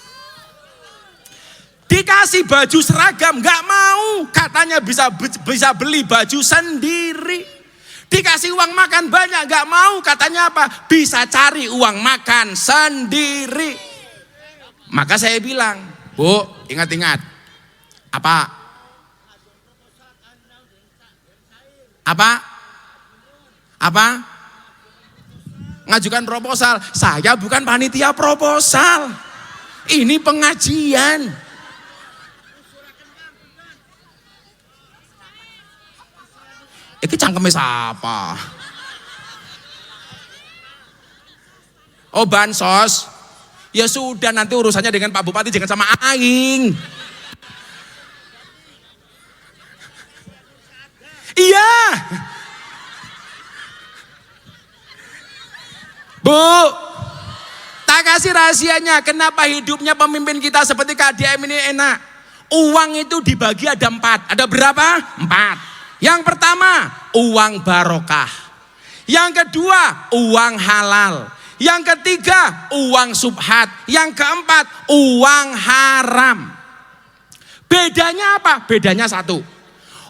Dikasih baju seragam gak mau. Katanya bisa beli baju sendiri. Dikasih uang makan banyak gak mau, katanya apa? Bisa cari uang makan sendiri. Maka saya bilang, Bu, ingat-ingat. Apa? Ngajukan proposal. Saya bukan panitia proposal. Ini pengajian. Iki cangkeme siapa? Oh, bansos. Ya sudah, nanti urusannya dengan Pak Bupati, jangan sama aing. Iya. Bu, tak kasih rahasianya kenapa hidupnya pemimpin kita seperti KDM ini enak. Uang itu dibagi ada 4. Ada berapa? 4. Yang pertama, uang barokah. Yang kedua, uang halal. Yang ketiga, uang subhat. Yang keempat, uang haram. Bedanya apa? Bedanya satu.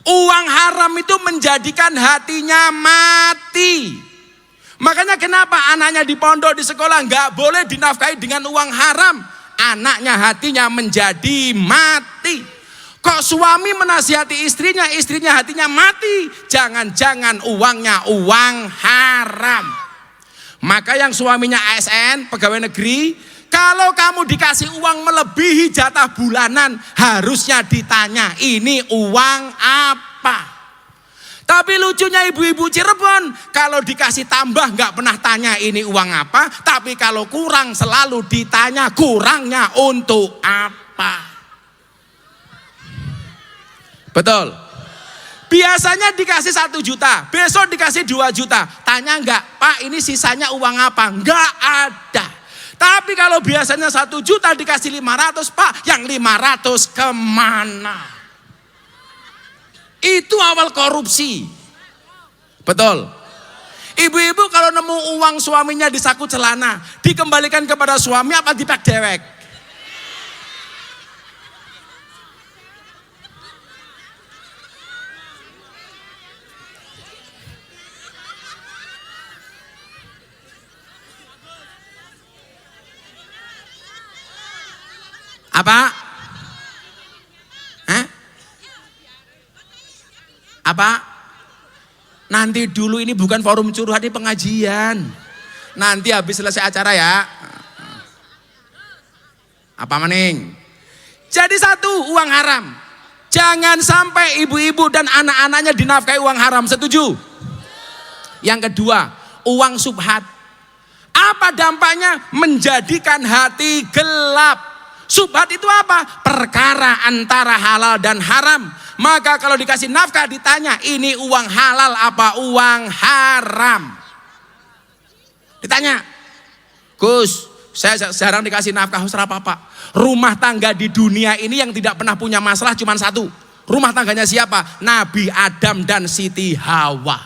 Uang haram itu menjadikan hatinya mati. Makanya kenapa anaknya di pondok, di sekolah nggak boleh dinafkahi dengan uang haram. Anaknya hatinya menjadi mati. Kok suami menasihati istrinya, istrinya hatinya mati. Jangan-jangan uangnya uang haram. Maka yang suaminya ASN, pegawai negeri, kalau kamu dikasih uang melebihi jatah bulanan, harusnya ditanya, ini uang apa? Tapi lucunya ibu-ibu Cirebon, kalau dikasih tambah nggak pernah tanya ini uang apa, tapi kalau kurang selalu ditanya kurangnya untuk apa. Betul. Biasanya dikasih 1 juta, besok dikasih 2 juta. Tanya enggak, Pak ini sisanya uang apa? Enggak ada. Tapi kalau biasanya 1 juta dikasih 500, Pak yang 500 kemana? Itu awal korupsi. Betul. Ibu-ibu kalau nemu uang suaminya di saku celana, dikembalikan kepada suami apa dipek dewek? Apa? Apa? Nanti dulu, ini bukan forum curhat, ini pengajian. Nanti habis selesai acara ya. Apa maning? Jadi satu, uang haram. Jangan sampai ibu-ibu dan anak-anaknya dinafkahi uang haram, setuju? Yang kedua, uang subhat. Apa dampaknya? Menjadikan hati gelap. Subhat itu apa? Perkara antara halal dan haram. Maka kalau dikasih nafkah ditanya, ini uang halal apa uang haram? Ditanya, Gus, saya jarang dikasih nafkah, serapa Pak. Rumah tangga di dunia ini yang tidak pernah punya masalah cuma satu. Rumah tangganya siapa? Nabi Adam dan Siti Hawa.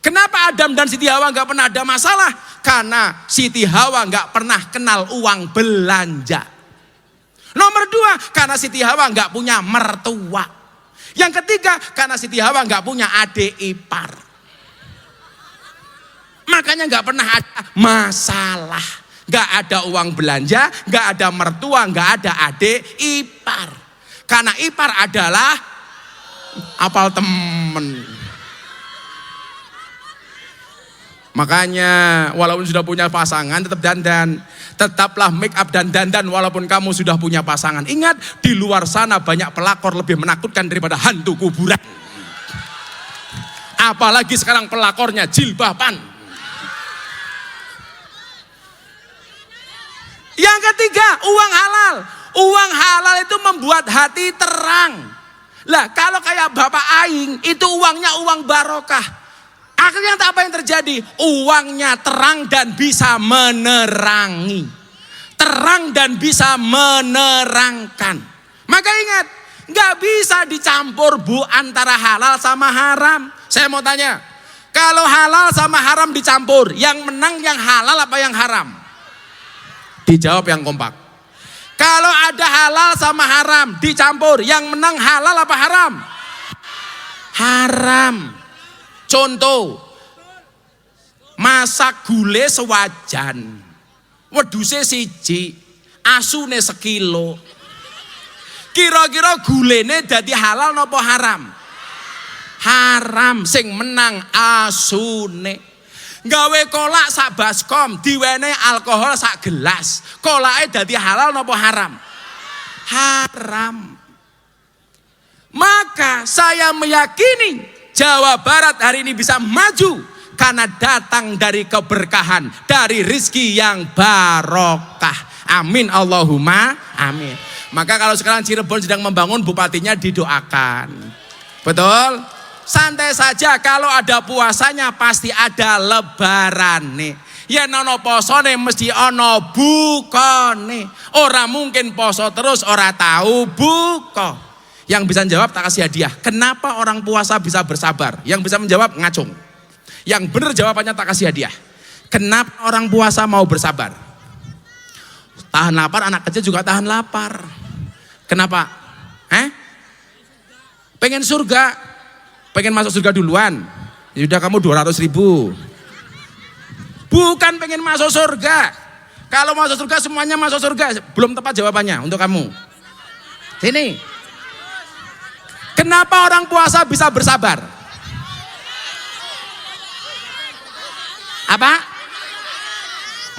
Kenapa Adam dan Siti Hawa gak pernah ada masalah? Karena Siti Hawa gak pernah kenal uang belanja. Nomor 2, karena Siti Hawa nggak punya mertua. Yang ketiga, karena Siti Hawa nggak punya adik ipar. Makanya nggak pernah ada masalah. Nggak ada uang belanja, nggak ada mertua, nggak ada adik ipar. Karena ipar adalah apal temen. Makanya walaupun sudah punya pasangan tetap dandan. Tetaplah make up dan dandan walaupun kamu sudah punya pasangan. Ingat, di luar sana banyak pelakor lebih menakutkan daripada hantu kuburan. Apalagi sekarang pelakornya jilbaban. Yang ketiga, uang halal. Uang halal itu membuat hati terang. Lah kalau kayak Bapak Aing, itu uangnya uang barokah. Akhirnya apa yang terjadi? Uangnya terang dan bisa menerangi. Terang dan bisa menerangkan. Maka ingat, nggak bisa dicampur Bu antara halal sama haram. Saya mau tanya, kalau halal sama haram dicampur, yang menang yang halal apa yang haram? Dijawab yang kompak. Kalau ada halal sama haram dicampur, yang menang halal apa haram? Haram. Contoh, masak gule sewajan, wedhuse siji, asune sekilo. Kira-kira gulene dadi halal napa haram? Haram, sing menang asune. Gawe kolak sak baskom, diwenehi alkohol sak gelas. Kolake dadi halal napa haram? Haram. Maka saya meyakini Jawa Barat hari ini bisa maju karena datang dari keberkahan, dari rizki yang barokah. Amin Allahumma amin. Maka kalau sekarang Cirebon sedang membangun, bupatinya didoakan. Betul? Santai saja, kalau ada puasanya pasti ada lebaran nih. Ya nono posone mesti ono bukone. Ora mungkin poso terus ora tahu buka. Yang bisa jawab tak kasih hadiah. Kenapa orang puasa bisa bersabar? Yang bisa menjawab ngacung. Yang benar jawabannya tak kasih hadiah. Kenapa orang puasa mau bersabar? Tahan lapar, anak kecil juga tahan lapar. Kenapa? Pengen surga? Pengen masuk surga duluan? Ya udah kamu 200.000. Bukan pengen masuk surga. Kalau masuk surga semuanya masuk surga. Belum tepat jawabannya untuk kamu. Sini. Kenapa orang puasa bisa bersabar? Apa?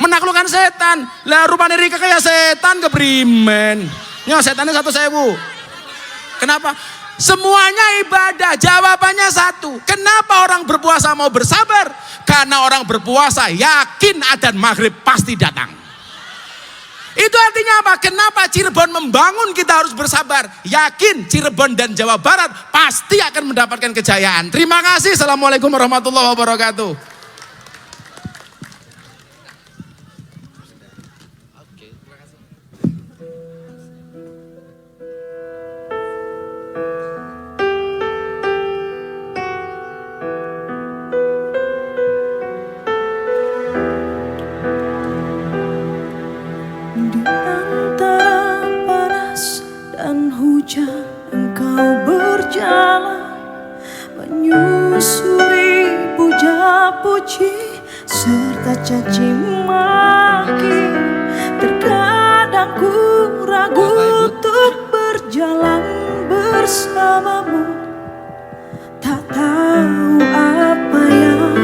Menaklukkan setan. Lah rupanya Rika kayak setan keprimen. Ya setannya 1.000. Kenapa? Semuanya ibadah. Jawabannya satu. Kenapa orang berpuasa mau bersabar? Karena orang berpuasa yakin adzan maghrib pasti datang. Itu artinya apa? Kenapa Cirebon membangun kita harus bersabar? Yakin Cirebon dan Jawa Barat pasti akan mendapatkan kejayaan. Terima kasih. Assalamualaikum warahmatullahi wabarakatuh. Di antara panas dan hujan engkau berjalan, menyusuri puja-puji serta caci maki. Terkadang ku ragu untuk berjalan bersamamu, tak tahu apa yang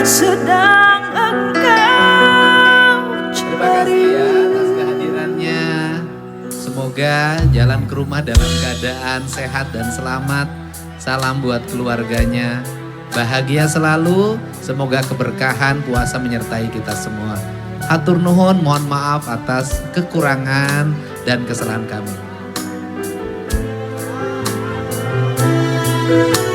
sedang engkau cari. Semoga jalan ke rumah dalam keadaan sehat dan selamat. Salam buat keluarganya. Bahagia selalu. Semoga keberkahan puasa menyertai kita semua. Hatur nuhun, mohon maaf atas kekurangan dan kesalahan kami.